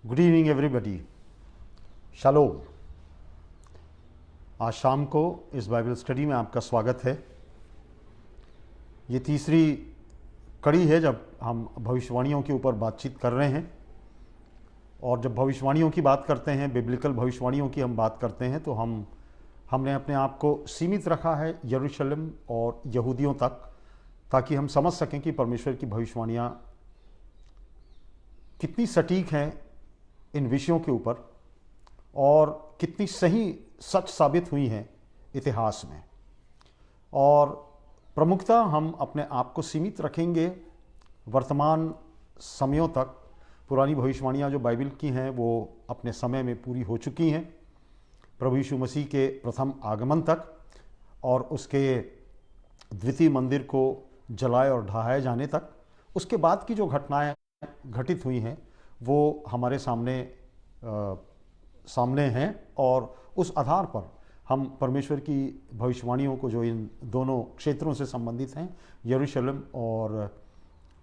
Good evening everybody. Shalom. आज शाम को इस बाइबल स्टडी में आपका स्वागत है। ये तीसरी कड़ी है जब हम भविष्यवाणियों के ऊपर बातचीत कर रहे हैं। और जब भविष्यवाणियों की बात करते हैं, बिब्लिकल भविष्यवाणियों की हम बात करते हैं, तो हमने अपने आप को सीमित रखा है यरूशलेम और यहूदियों तक, ताकि हम समझ सकें कि परमेश्वर की भविष्यवाणियाँ कितनी सटीक हैं इन विषयों के ऊपर और कितनी सही सच साबित हुई हैं इतिहास में। और प्रमुखता हम अपने आप को सीमित रखेंगे वर्तमान समयों तक। पुरानी भविष्यवाणियाँ जो बाइबल की हैं वो अपने समय में पूरी हो चुकी हैं, प्रभु यीशु मसीह के प्रथम आगमन तक और उसके द्वितीय मंदिर को जलाए और ढहाए जाने तक। उसके बाद की जो घटनाएं घटित हुई हैं वो हमारे सामने हैं और उस आधार पर हम परमेश्वर की भविष्यवाणियों को जो इन दोनों क्षेत्रों से संबंधित हैं, यरूशलेम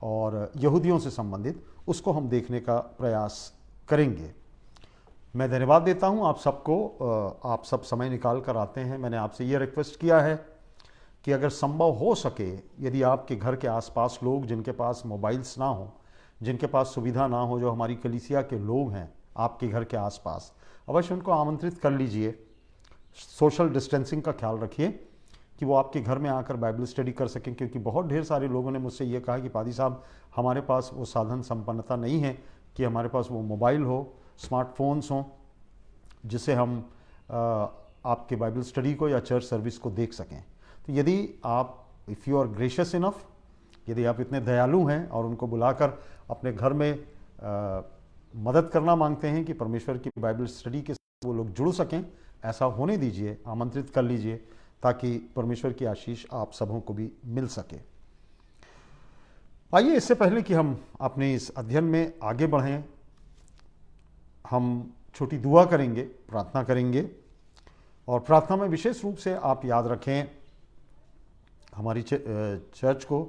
और यहूदियों से संबंधित, उसको हम देखने का प्रयास करेंगे। मैं धन्यवाद देता हूं आप सबको। आप सब समय निकाल कर आते हैं। मैंने आपसे ये रिक्वेस्ट किया है कि अगर संभव हो सके, यदि आपके घर के आसपास लोग जिनके पास मोबाइल्स ना हो, जिनके पास सुविधा ना हो, जो हमारी कलीसिया के लोग हैं आपके घर के आसपास, अवश्य उनको आमंत्रित कर लीजिए। सोशल डिस्टेंसिंग का ख्याल रखिए कि वो आपके घर में आकर बाइबल स्टडी कर सकें, क्योंकि बहुत ढेर सारे लोगों ने मुझसे ये कहा कि पादी साहब, हमारे पास वो साधन संपन्नता नहीं है कि हमारे पास वो मोबाइल हो, स्मार्टफोन्स हों, जिससे हम आपके बाइबल स्टडी को या चर्च सर्विस को देख सकें। तो यदि आप, if you are gracious enough, यदि आप इतने दयालु हैं और उनको बुलाकर अपने घर में मदद करना मांगते हैं कि परमेश्वर की बाइबल स्टडी के साथ वो लोग जुड़ सकें, ऐसा होने दीजिए, आमंत्रित कर लीजिए, ताकि परमेश्वर की आशीष आप सबों को भी मिल सके। आइए, इससे पहले कि हम अपने इस अध्ययन में आगे बढ़ें, हम छोटी दुआ करेंगे, प्रार्थना करेंगे। और प्रार्थना में विशेष रूप से आप याद रखें हमारी चर्च को,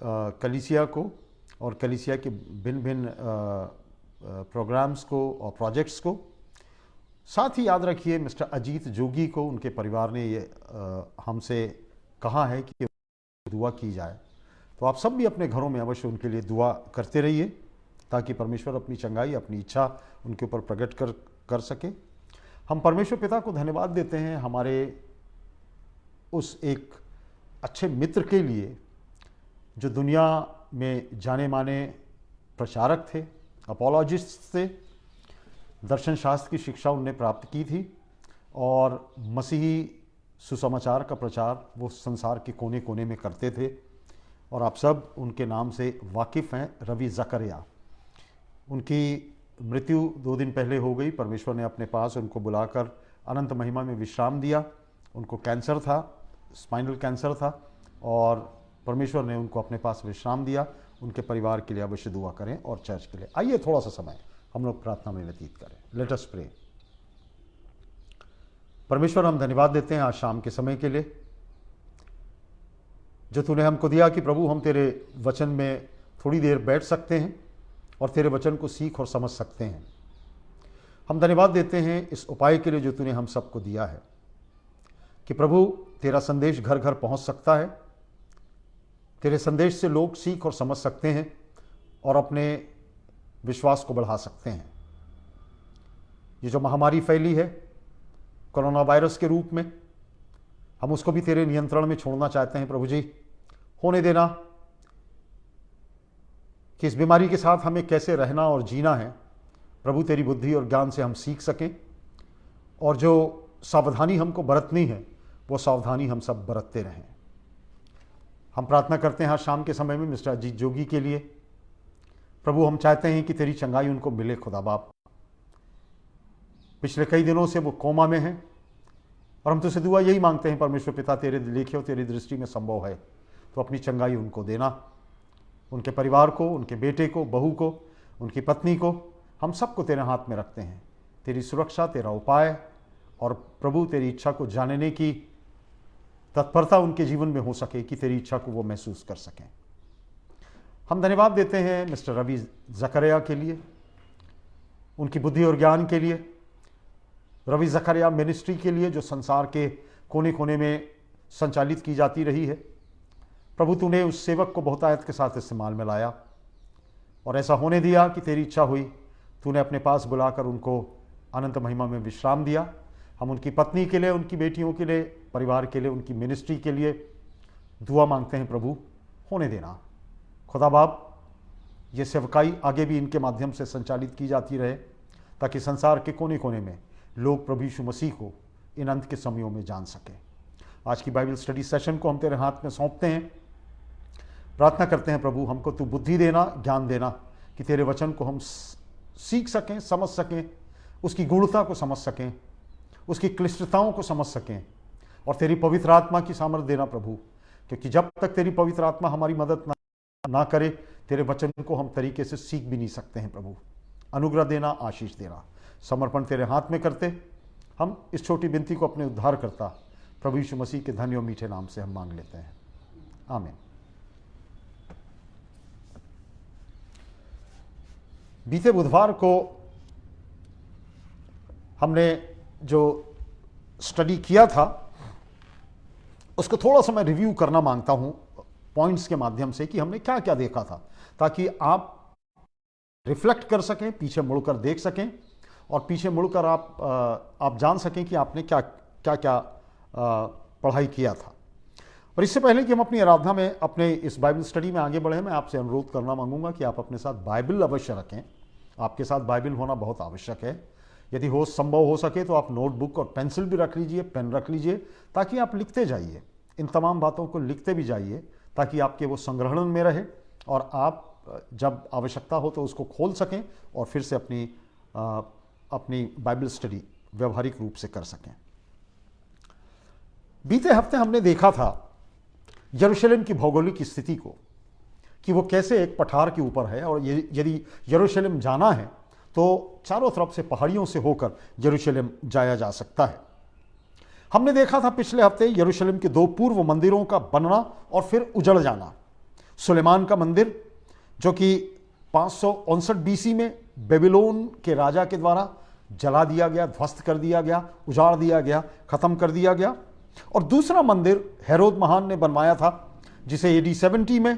कलीसिया को और कलीसिया के भिन्न भिन्न प्रोग्राम्स को और प्रोजेक्ट्स को। साथ ही याद रखिए मिस्टर अजीत जोगी को, उनके परिवार ने ये हमसे कहा है कि दुआ की जाए। तो आप सब भी अपने घरों में अवश्य उनके लिए दुआ करते रहिए, ताकि परमेश्वर अपनी चंगाई, अपनी इच्छा उनके ऊपर प्रकट कर सके। हम परमेश्वर पिता को धन्यवाद देते हैं हमारे उस एक अच्छे मित्र के लिए जो दुनिया में जाने माने प्रचारक थे, अपोलॉजिस्ट थे। दर्शन शास्त्र की शिक्षा उनने प्राप्त की थी और मसीही सुसमाचार का प्रचार वो संसार के कोने कोने में करते थे। और आप सब उनके नाम से वाकिफ़ हैं, रवि ज़करिया। उनकी मृत्यु 2 दिन पहले हो गई। परमेश्वर ने अपने पास उनको बुलाकर अनंत महिमा में विश्राम दिया। उनको कैंसर था, स्पाइनल कैंसर था, और परमेश्वर ने उनको अपने पास विश्राम दिया। उनके परिवार के लिए अवश्य दुआ करें और चर्च के लिए। आइए थोड़ा सा समय हम लोग प्रार्थना में व्यतीत करें। Let us pray. परमेश्वर, हम धन्यवाद देते हैं आज शाम के समय के लिए जो तूने हमको दिया कि प्रभु हम तेरे वचन में थोड़ी देर बैठ सकते हैं और तेरे वचन को सीख और समझ सकते हैं। हम धन्यवाद देते हैं इस उपाय के लिए जो तूने हम सबको दिया है कि प्रभु तेरा संदेश घर घर पहुंच सकता है। तेरे संदेश से लोग सीख और समझ सकते हैं और अपने विश्वास को बढ़ा सकते हैं। ये जो महामारी फैली है कोरोना वायरस के रूप में, हम उसको भी तेरे नियंत्रण में छोड़ना चाहते हैं। प्रभु जी, होने देना कि इस बीमारी के साथ हमें कैसे रहना और जीना है, प्रभु तेरी बुद्धि और ज्ञान से हम सीख सकें, और जो सावधानी हमको बरतनी है वो सावधानी हम सब बरतते रहें। हम प्रार्थना करते हैं आज शाम के समय में मिस्टर अजीत जोगी के लिए। प्रभु, हम चाहते हैं कि तेरी चंगाई उनको मिले। खुदा बाप, पिछले कई दिनों से वो कोमा में हैं और हम तुझसे दुआ यही मांगते हैं परमेश्वर पिता, तेरे लेखे और तेरी दृष्टि में संभव है तो अपनी चंगाई उनको देना, उनके परिवार को, उनके बेटे को, बहू को, उनकी पत्नी को, हम सबको तेरे हाथ में रखते हैं। तेरी सुरक्षा, तेरा उपाय और प्रभु तेरी इच्छा को जानने की तत्परता उनके जीवन में हो सके कि तेरी इच्छा को वो महसूस कर सकें। हम धन्यवाद देते हैं मिस्टर रवि ज़करिया के लिए उनकी बुद्धि और ज्ञान के लिए, रवि ज़करिया मिनिस्ट्री के लिए जो संसार के कोने कोने में संचालित की जाती रही है। प्रभु तूने उस सेवक को बहुतायत के साथ इस्तेमाल में लाया और ऐसा होने दिया कि तेरी इच्छा हुई, तूने अपने पास बुलाकर उनको अनंत महिमा में विश्राम दिया। हम उनकी पत्नी के लिए, उनकी बेटियों के लिए, परिवार के लिए, उनकी मिनिस्ट्री के लिए दुआ मांगते हैं। प्रभु होने देना। खुदा बाप, ये सेवकाई आगे भी इनके माध्यम से संचालित की जाती रहे ताकि संसार के कोने कोने में लोग प्रभु यीशु मसीह को इन अंत के समयों में जान सकें। आज की बाइबल स्टडी सेशन को हम तेरे हाथ में सौंपते हैं। प्रार्थना करते हैं प्रभु, हमको तू बुद्धि देना, ज्ञान देना कि तेरे वचन को हम सीख सकें, समझ सकें, उसकी गूढ़ता को समझ सकें, उसकी क्लिष्टताओं को समझ सकें, और तेरी पवित्र आत्मा की सामर्थ्य देना प्रभु, क्योंकि जब तक तेरी पवित्र आत्मा हमारी मदद ना करे, तेरे वचन को हम तरीके से सीख भी नहीं सकते हैं। प्रभु अनुग्रह देना, आशीष देना। समर्पण तेरे हाथ में करते हम इस छोटी विनती को अपने उद्धार करता प्रभु यीशु मसीह के धन्य और मीठे नाम से हम मांग लेते हैं, आमीन। बीते बुधवार को हमने जो स्टडी किया था उसको थोड़ा सा मैं रिव्यू करना मांगता हूं पॉइंट्स के माध्यम से कि हमने क्या क्या देखा था, ताकि आप रिफ्लेक्ट कर सकें, पीछे मुड़कर देख सकें और पीछे मुड़कर आप जान सकें कि आपने क्या क्या क्या पढ़ाई किया था। और इससे पहले कि हम अपनी आराधना में, अपने इस बाइबल स्टडी में आगे बढ़े, मैं आपसे अनुरोध करना मांगूंगा कि आप अपने साथ बाइबल अवश्य रखें। आपके साथ बाइबल होना बहुत आवश्यक है। यदि हो संभव हो सके तो आप नोटबुक और पेंसिल भी रख लीजिए, पेन रख लीजिए, ताकि आप लिखते जाइए, इन तमाम बातों को लिखते भी जाइए, ताकि आपके वो संग्रहण में रहे और आप जब आवश्यकता हो तो उसको खोल सकें और फिर से अपनी बाइबल स्टडी व्यवहारिक रूप से कर सकें। बीते हफ्ते हमने देखा था यरूशलेम की भौगोलिक स्थिति को, कि वो कैसे एक पठार के ऊपर है, और यदि यरूशलेम जाना है तो चारों तरफ से पहाड़ियों से होकर यरूशलेम जाया जा सकता है। हमने देखा था पिछले हफ्ते यरूशलेम के 2 पूर्व मंदिरों का बनना और फिर उजड़ जाना। सुलेमान का मंदिर जो कि 559 बीसी में बेबीलोन के राजा के द्वारा जला दिया गया, ध्वस्त कर दिया गया, उजाड़ दिया गया, खत्म कर दिया गया। और दूसरा मंदिर हेरोद महान ने बनवाया था, जिसे AD 70 में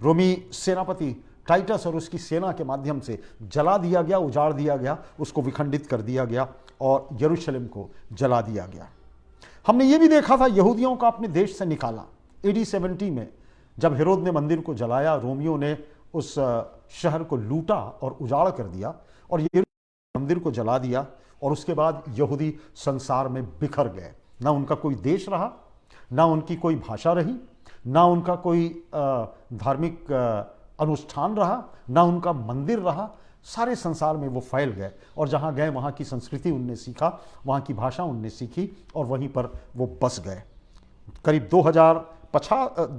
रोमी सेनापति टाइटस और उसकी सेना के माध्यम से जला दिया गया, उजाड़ दिया गया, उसको विखंडित कर दिया गया और यरूशलेम को जला दिया गया। हमने ये भी देखा था यहूदियों का अपने देश से निकाला। AD 70 में जब हेरोद ने मंदिर को जलाया, रोमियों ने उस शहर को लूटा और उजाड़ कर दिया और यरूशलेम मंदिर को जला दिया, और उसके बाद यहूदी संसार में बिखर गए। ना उनका कोई देश रहा, ना उनकी कोई भाषा रही, ना उनका कोई धार्मिक अनुष्ठान रहा, ना उनका मंदिर रहा। सारे संसार में वो फैल गए और जहाँ गए वहाँ की संस्कृति उनने सीखा, वहाँ की भाषा उनने सीखी और वहीं पर वो बस गए। करीब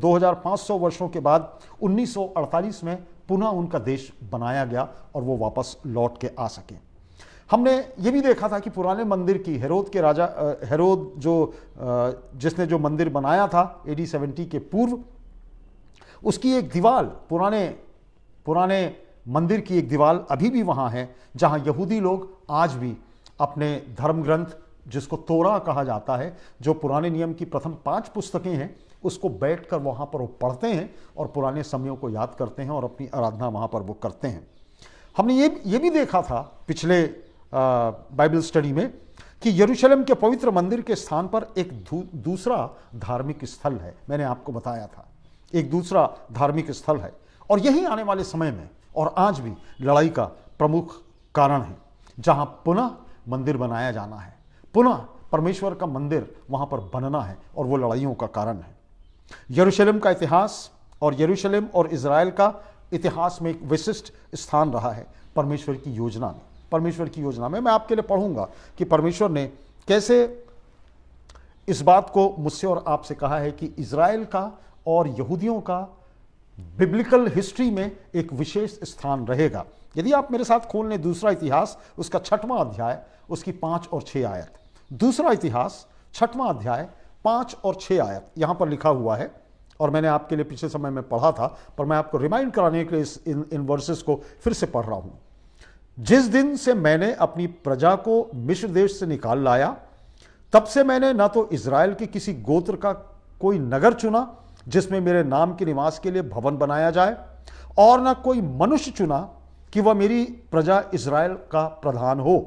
2500 वर्षों के बाद 1948 में पुनः उनका देश बनाया गया और वो वापस लौट के आ सके। हमने ये भी देखा था कि पुराने मंदिर की, हेरोद के राजा, हेरोद जिसने जो मंदिर बनाया था AD 70 के पूर्व, उसकी एक दीवार, पुराने मंदिर की एक दीवार अभी भी वहाँ है, जहाँ यहूदी लोग आज भी अपने धर्म ग्रंथ, जिसको तोरा कहा जाता है, जो पुराने नियम की प्रथम 5 पुस्तकें हैं, उसको बैठकर वहाँ पर वो पढ़ते हैं और पुराने समयों को याद करते हैं और अपनी आराधना वहाँ पर वो करते हैं। हमने ये भी देखा था पिछले बाइबल स्टडी में कि यरूशलेम के पवित्र मंदिर के स्थान पर एक दूसरा धार्मिक स्थल है। मैंने आपको बताया था एक दूसरा धार्मिक स्थल है, और यही आने वाले समय में और आज भी लड़ाई का प्रमुख कारण है, जहां पुनः मंदिर बनाया जाना है, पुनः परमेश्वर का मंदिर वहां पर बनना है, और वो लड़ाइयों का कारण है। यरूशलेम का इतिहास और यरूशलेम और इजराइल का इतिहास में एक विशिष्ट स्थान रहा है परमेश्वर की योजना में। परमेश्वर की योजना में मैं आपके लिए पढ़ूंगा कि परमेश्वर ने कैसे इस बात को मुझसे और आपसे कहा है कि इजराइल का और यहूदियों का बिब्लिकल हिस्ट्री में एक विशेष स्थान रहेगा। यदि आप मेरे साथ खोल लें दूसरा इतिहास, उसका 6वां अध्याय, उसकी 5 और 6 आयत। दूसरा इतिहास 6वां अध्याय 5 और 6 आयत यहां पर लिखा हुआ है, और मैंने आपके लिए पिछले समय में पढ़ा था, पर मैं आपको रिमाइंड कराने के लिए इन वर्सेस को फिर से पढ़ रहा हूं। जिस दिन से मैंने अपनी प्रजा को मिस्र देश से निकाल लाया, तब से मैंने न तो इज़राइल के किसी गोत्र का कोई नगर चुना जिसमें मेरे नाम के निवास के लिए भवन बनाया जाए, और न कोई मनुष्य चुना कि वह मेरी प्रजा इज़राइल का प्रधान हो,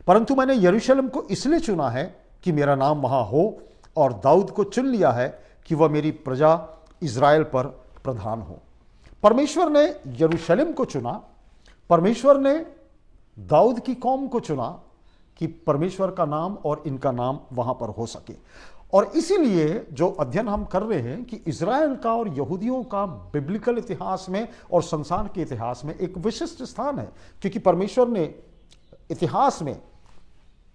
परंतु मैंने यरूशलेम को इसलिए चुना है कि मेरा नाम वहां हो, और दाऊद को चुन लिया है कि वह मेरी प्रजा इज़राइल पर प्रधान हो। परमेश्वर ने यरूशलेम को चुना, परमेश्वर ने दाऊद की कौम को चुना कि परमेश्वर का नाम और इनका नाम वहां पर हो सके। और इसीलिए जो अध्ययन हम कर रहे हैं कि इज़राइल का और यहूदियों का बिब्लिकल इतिहास में और संसार के इतिहास में एक विशिष्ट स्थान है, क्योंकि परमेश्वर ने इतिहास में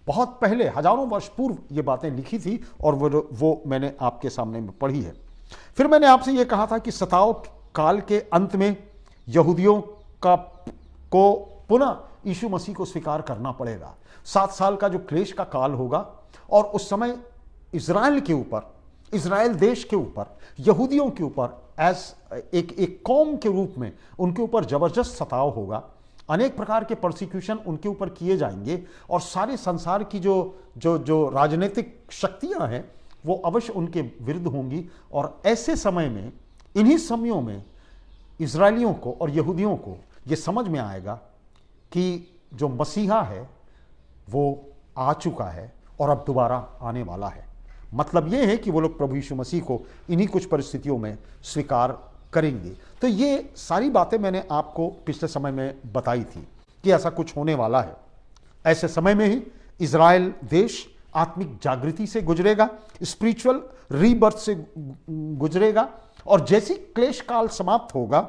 बहुत पहले हजारों वर्ष पूर्व ये बातें लिखी थी, और वो मैंने आपके सामने में पढ़ी है। फिर मैंने आपसे ये कहा था कि सताव काल के अंत में यहूदियों को पुनः यीशु मसीह को स्वीकार करना पड़ेगा। 7 साल का जो क्लेश का काल होगा, और उस समय इज़राइल के ऊपर, इज़राइल देश के ऊपर, यहूदियों के ऊपर एक कौम के रूप में उनके ऊपर जबरदस्त सताव होगा। अनेक प्रकार के प्रोसिक्यूशन उनके ऊपर किए जाएंगे, और सारे संसार की जो राजनीतिक शक्तियां हैं वो अवश्य उनके विरुद्ध होंगी। और ऐसे समय में, इन्हीं समयों में इजरायलियों को और यहूदियों को ये समझ में आएगा कि जो मसीहा है वो आ चुका है और अब दोबारा आने वाला है। मतलब ये है कि वो लोग प्रभु यीशु मसीह को इन्हीं कुछ परिस्थितियों में स्वीकार करेंगे। तो ये सारी बातें मैंने आपको पिछले समय में बताई थी कि ऐसा कुछ होने वाला है। ऐसे समय में ही इज़राइल देश आत्मिक जागृति से गुजरेगा, स्पिरिचुअल रीबर्थ से गुजरेगा, और जैसी क्लेश काल समाप्त होगा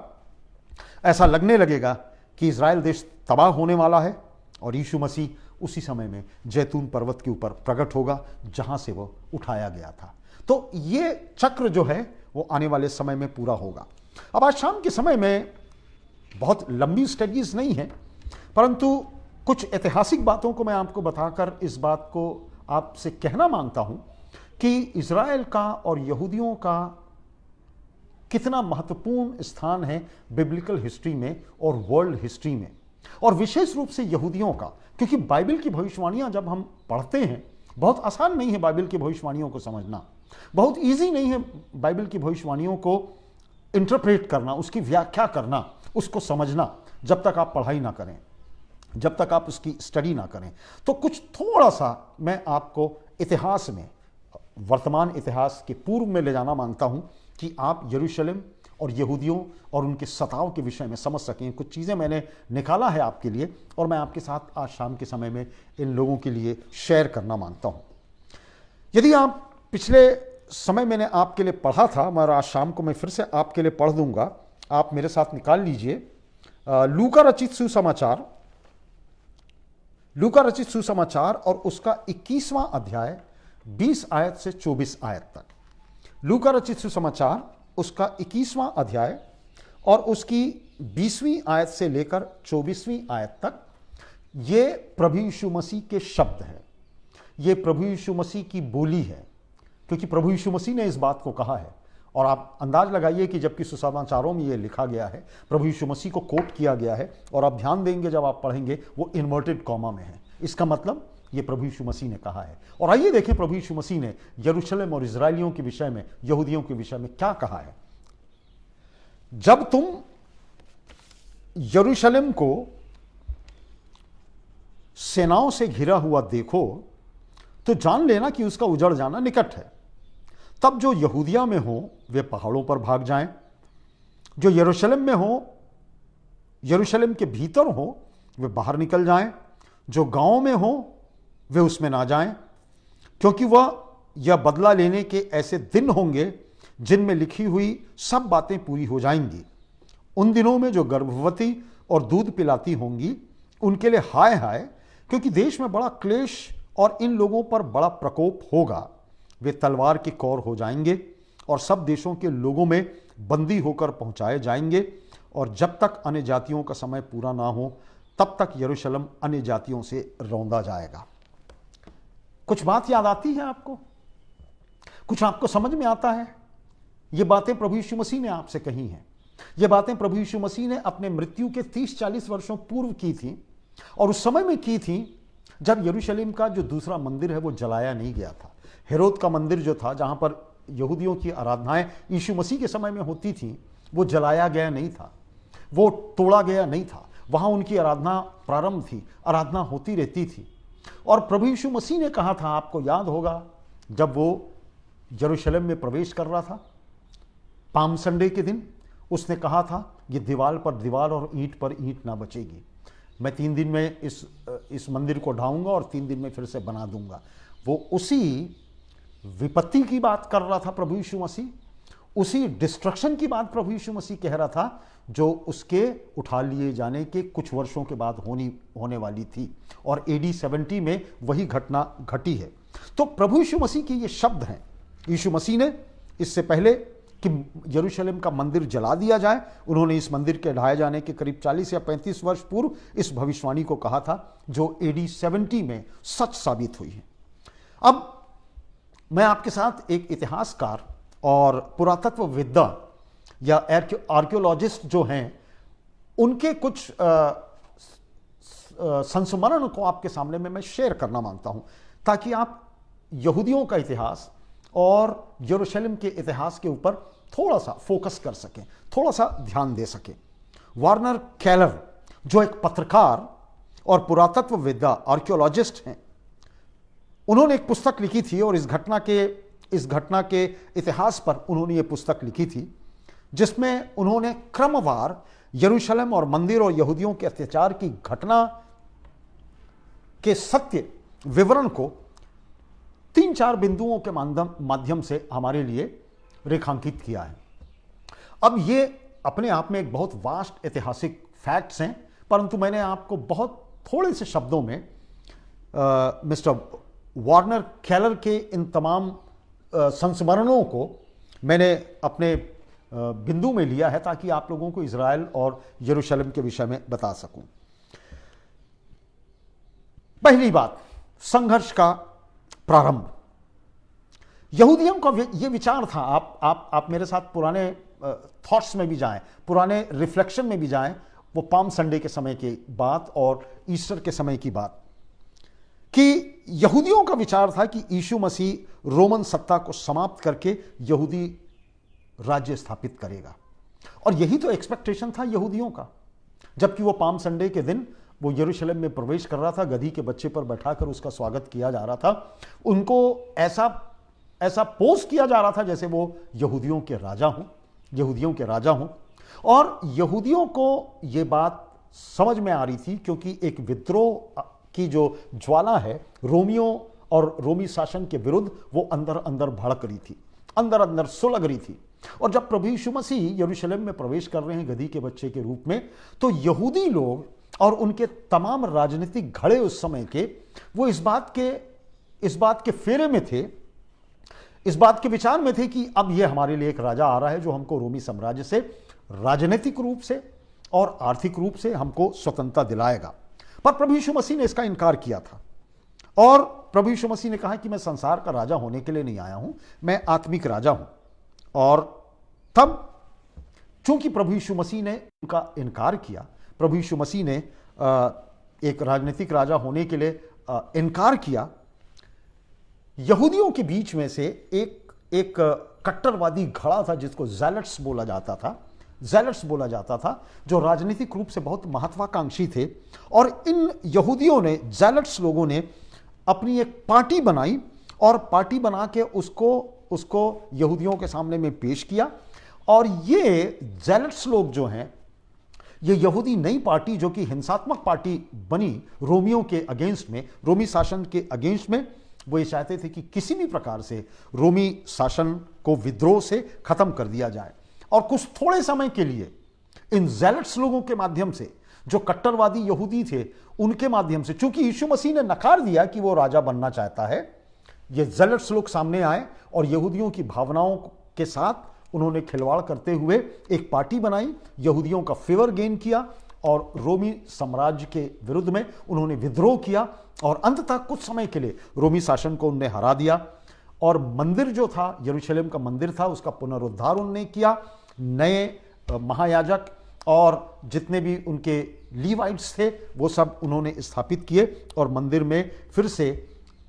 ऐसा लगने लगेगा कि इज़राइल देश तबाह होने वाला है, और यीशु मसीह उसी समय में जैतून पर्वत के ऊपर प्रकट होगा जहां से वो उठाया गया था। तो ये चक्र जो है वो आने वाले समय में पूरा होगा। अब आज शाम के समय में बहुत लंबी स्टडीज नहीं है, परंतु कुछ ऐतिहासिक बातों को मैं आपको बताकर इस बात को आपसे कहना मांगता हूं कि इज़राइल का और यहूदियों का कितना महत्वपूर्ण स्थान है बिब्लिकल हिस्ट्री में और वर्ल्ड हिस्ट्री में, और विशेष रूप से यहूदियों का। क्योंकि बाइबल की भविष्यवाणियां जब हम पढ़ते हैं, बहुत आसान नहीं है बाइबल की भविष्यवाणियों को समझना, बहुत इजी नहीं है बाइबल की भविष्यवाणियों को इंटरप्रेट करना, उसकी व्याख्या करना, उसको समझना, जब तक आप पढ़ाई ना करें, जब तक आप उसकी स्टडी ना करें। तो कुछ थोड़ा सा मैं आपको इतिहास में, वर्तमान इतिहास के पूर्व में ले जाना मांगता हूं कि आप यरूशलेम और यहूदियों और उनके सताव के विषय में समझ सकें। कुछ चीज़ें मैंने निकाला है आपके लिए, और मैं आपके साथ आज शाम के समय में इन लोगों के लिए शेयर करना मांगता हूं। यदि आप पिछले समय मैंने आपके लिए पढ़ा था, मगर आज शाम को मैं फिर से आपके लिए पढ़ दूंगा, आप मेरे साथ निकाल लीजिए लूका रचित सुसमाचार और उसका 21वां अध्याय 20 आयत से 24 आयत तक। लूका रचित सुसमाचार उसका 21वां अध्याय और उसकी 20वीं आयत से लेकर 24वीं आयत तक। ये प्रभु यीशु मसीह के शब्द हैं, ये प्रभु यीशु मसीह की बोली है, क्योंकि प्रभु यीशु मसीह ने इस बात को कहा है। और आप अंदाज लगाइए कि जबकि सुसमाचारों में ये लिखा गया है, प्रभु यीशु मसीह को कोट किया गया है, और आप ध्यान देंगे जब आप पढ़ेंगे वो इन्वर्टेड कॉमा में है। इसका मतलब ये प्रभु यीशु मसीह ने कहा है। और आइए देखें प्रभु यीशु मसीह ने यरूशलेम और इजरायलियों के विषय में, यहूदियों के विषय में क्या कहा है। जब तुम यरूशलेम को सेनाओं से घिरा हुआ देखो तो जान लेना कि उसका उजड़ जाना निकट है। तब जो यहूदिया में हो वे पहाड़ों पर भाग जाएं, जो यरूशलेम में हो, यरूशलेम के भीतर हो वे बाहर निकल जाएं, जो गांव में हो वे उसमें ना जाएं, क्योंकि वह यह बदला लेने के ऐसे दिन होंगे जिनमें लिखी हुई सब बातें पूरी हो जाएंगी। उन दिनों में जो गर्भवती और दूध पिलाती होंगी उनके लिए हाय हाय, क्योंकि देश में बड़ा क्लेश और इन लोगों पर बड़ा प्रकोप होगा। वे तलवार के कौर हो जाएंगे और सब देशों के लोगों में बंदी होकर पहुंचाए जाएंगे, और जब तक अन्य जातियों का समय पूरा ना हो तब तक यरूशलेम अन्य जातियों से रौंदा जाएगा। कुछ बात याद आती है आपको? कुछ आपको समझ में आता है? ये बातें प्रभु यीशु मसीह ने आपसे कही हैं। ये बातें प्रभु यीशु मसीह ने अपने मृत्यु के 30-40 वर्षों पूर्व की थी, और उस समय में की थी जब यरूशलेम का जो दूसरा मंदिर है वो जलाया नहीं गया था। हेरोद का मंदिर जो था, जहां पर यहूदियों की आराधनाएं यीशु मसीह के समय में होती थी, वो जलाया गया नहीं था, वो तोड़ा गया नहीं था। वहां उनकी आराधना प्रारंभ थी, आराधना होती रहती थी। और प्रभु यीशु मसीह ने कहा था, आपको याद होगा, जब वो यरूशलेम में प्रवेश कर रहा था पाम संडे के दिन, उसने कहा था, ये दीवार पर दीवार और ईंट पर ईंट ना बचेगी, मैं 3 दिन में इस मंदिर को ढाऊंगा और 3 दिन में फिर से बना दूंगा। वो उसी विपत्ति की बात कर रहा था प्रभु यीशु मसीह, उसी डिस्ट्रक्शन की बात प्रभु यीशु मसीह कह रहा था जो उसके उठा लिए जाने के कुछ वर्षों के बाद होने वाली थी, और AD 70 में वही घटना घटी है। तो प्रभु यीशु मसीह के ये शब्द हैं। यीशु मसीह ने इससे पहले कि यरूशलेम का मंदिर जला दिया जाए, उन्होंने इस मंदिर के ढाए जाने के करीब 40 या 35 वर्ष पूर्व इस भविष्यवाणी को कहा था, जो AD 70 में सच साबित हुई है। अब मैं आपके साथ एक इतिहासकार और पुरातत्वविद्ता या आर्कियोलॉजिस्ट जो हैं, उनके कुछ संस्मरण को आपके सामने में मैं शेयर करना मांगता हूं, ताकि आप यहूदियों का इतिहास और यरूशलेम के इतिहास के ऊपर थोड़ा सा फोकस कर सकें, थोड़ा सा ध्यान दे सकें। वार्नर केलर, जो एक पत्रकार और पुरातत्वविद्ता आर्कियोलॉजिस्ट हैं, उन्होंने एक पुस्तक लिखी थी, और इस घटना के इतिहास पर उन्होंने ये पुस्तक लिखी थी, जिसमें उन्होंने क्रमवार यरूशलेम और मंदिर और यहूदियों के अत्याचार की घटना के सत्य विवरण को 3-4 बिंदुओं के माध्यम से हमारे लिए रेखांकित किया है। अब ये अपने आप में एक बहुत वास्ट ऐतिहासिक फैक्ट्स हैं, परंतु मैंने आपको बहुत थोड़े से शब्दों में मिस्टर वार्नर केलर के इन तमाम संस्मरणों को मैंने अपने बिंदु में लिया है, ताकि आप लोगों को इजराइल और यरूशलेम के विषय में बता सकूं। पहली बात, संघर्ष का प्रारंभ। यहूदियों का यह विचार था, आप मेरे साथ पुराने थॉट्स में भी जाएं, पुराने रिफ्लेक्शन में भी जाएं, वो पाम संडे के समय की बात और ईस्टर के समय की बात, कि यहूदियों का विचार था कि यीशु मसीह रोमन सत्ता को समाप्त करके यहूदी राज्य स्थापित करेगा, और यही तो एक्सपेक्टेशन था यहूदियों का। जबकि वो पाम संडे के दिन वो यरूशलेम में प्रवेश कर रहा था, गधी के बच्चे पर बैठाकर उसका स्वागत किया जा रहा था, उनको ऐसा पोस्ट किया जा रहा था जैसे वो यहूदियों के राजा हों। और यहूदियों को ये बात समझ में आ रही थी, क्योंकि एक विद्रोह की जो ज्वाला है रोमियों और रोमी शासन के विरुद्ध, वो अंदर अंदर भड़क रही थी, अंदर अंदर सुलग रही थी। और जब प्रभु यीशु मसीह यरूशलेम में प्रवेश कर रहे हैं गधी के बच्चे के रूप में, तो यहूदी लोग और उनके तमाम राजनीतिक घड़े उस समय के, वो इस बात के फेरे में थे, इस बात के विचार में थे कि अब यह हमारे लिए एक राजा आ रहा है जो हमको रोमी साम्राज्य से राजनीतिक रूप से और आर्थिक रूप से हमको स्वतंत्रता दिलाएगा। पर प्रभु यीशु मसीह ने इसका इनकार किया था, और प्रभु यीशु मसीह ने कहा कि मैं संसार का राजा होने के लिए नहीं आया हूं, मैं आत्मिक राजा हूं। और तब चूंकि प्रभु यीशु मसीह ने उनका इनकार किया, प्रभु यीशु मसीह ने एक राजनीतिक राजा होने के लिए इनकार किया, यहूदियों के बीच में से एक कट्टरवादी घड़ा था जिसको ज़ेलट्स बोला जाता था, जो राजनीतिक रूप से बहुत महत्वाकांक्षी थे। और इन यहूदियों ने, ज़ेलट्स लोगों ने अपनी एक पार्टी बनाई, और पार्टी बना के उसको यहूदियों के सामने में पेश किया। और ये ज़ेलट्स लोग जो हैं, ये यहूदी नई पार्टी जो कि हिंसात्मक पार्टी बनी रोमियों के अगेंस्ट में, रोमी शासन के अगेंस्ट में, वो ये चाहते थे कि किसी भी प्रकार से रोमी शासन को विद्रोह से खत्म कर दिया जाए। और कुछ थोड़े समय के लिए इन ज़ेलट्स लोगों के माध्यम से, जो कट्टरवादी यहूदी थे, उनके माध्यम से, चूंकि यीशु मसीह ने नकार दिया कि वो राजा बनना चाहता है, ये ज़ेलट्स लोग सामने आए और यहूदियों की भावनाओं के साथ उन्होंने खिलवाड़ करते हुए एक पार्टी बनाई, यहूदियों का फेवर गेन किया, और रोमी साम्राज्य के विरुद्ध में उन्होंने विद्रोह किया, और अंततः कुछ समय के लिए रोमी शासन को उन्होंने हरा दिया। और मंदिर जो था, यरूशलेम का मंदिर था, उसका पुनरुद्धार उन्होंने किया, नए महायाजक और जितने भी उनके लीवाइट्स थे वो सब उन्होंने स्थापित किए और मंदिर में फिर से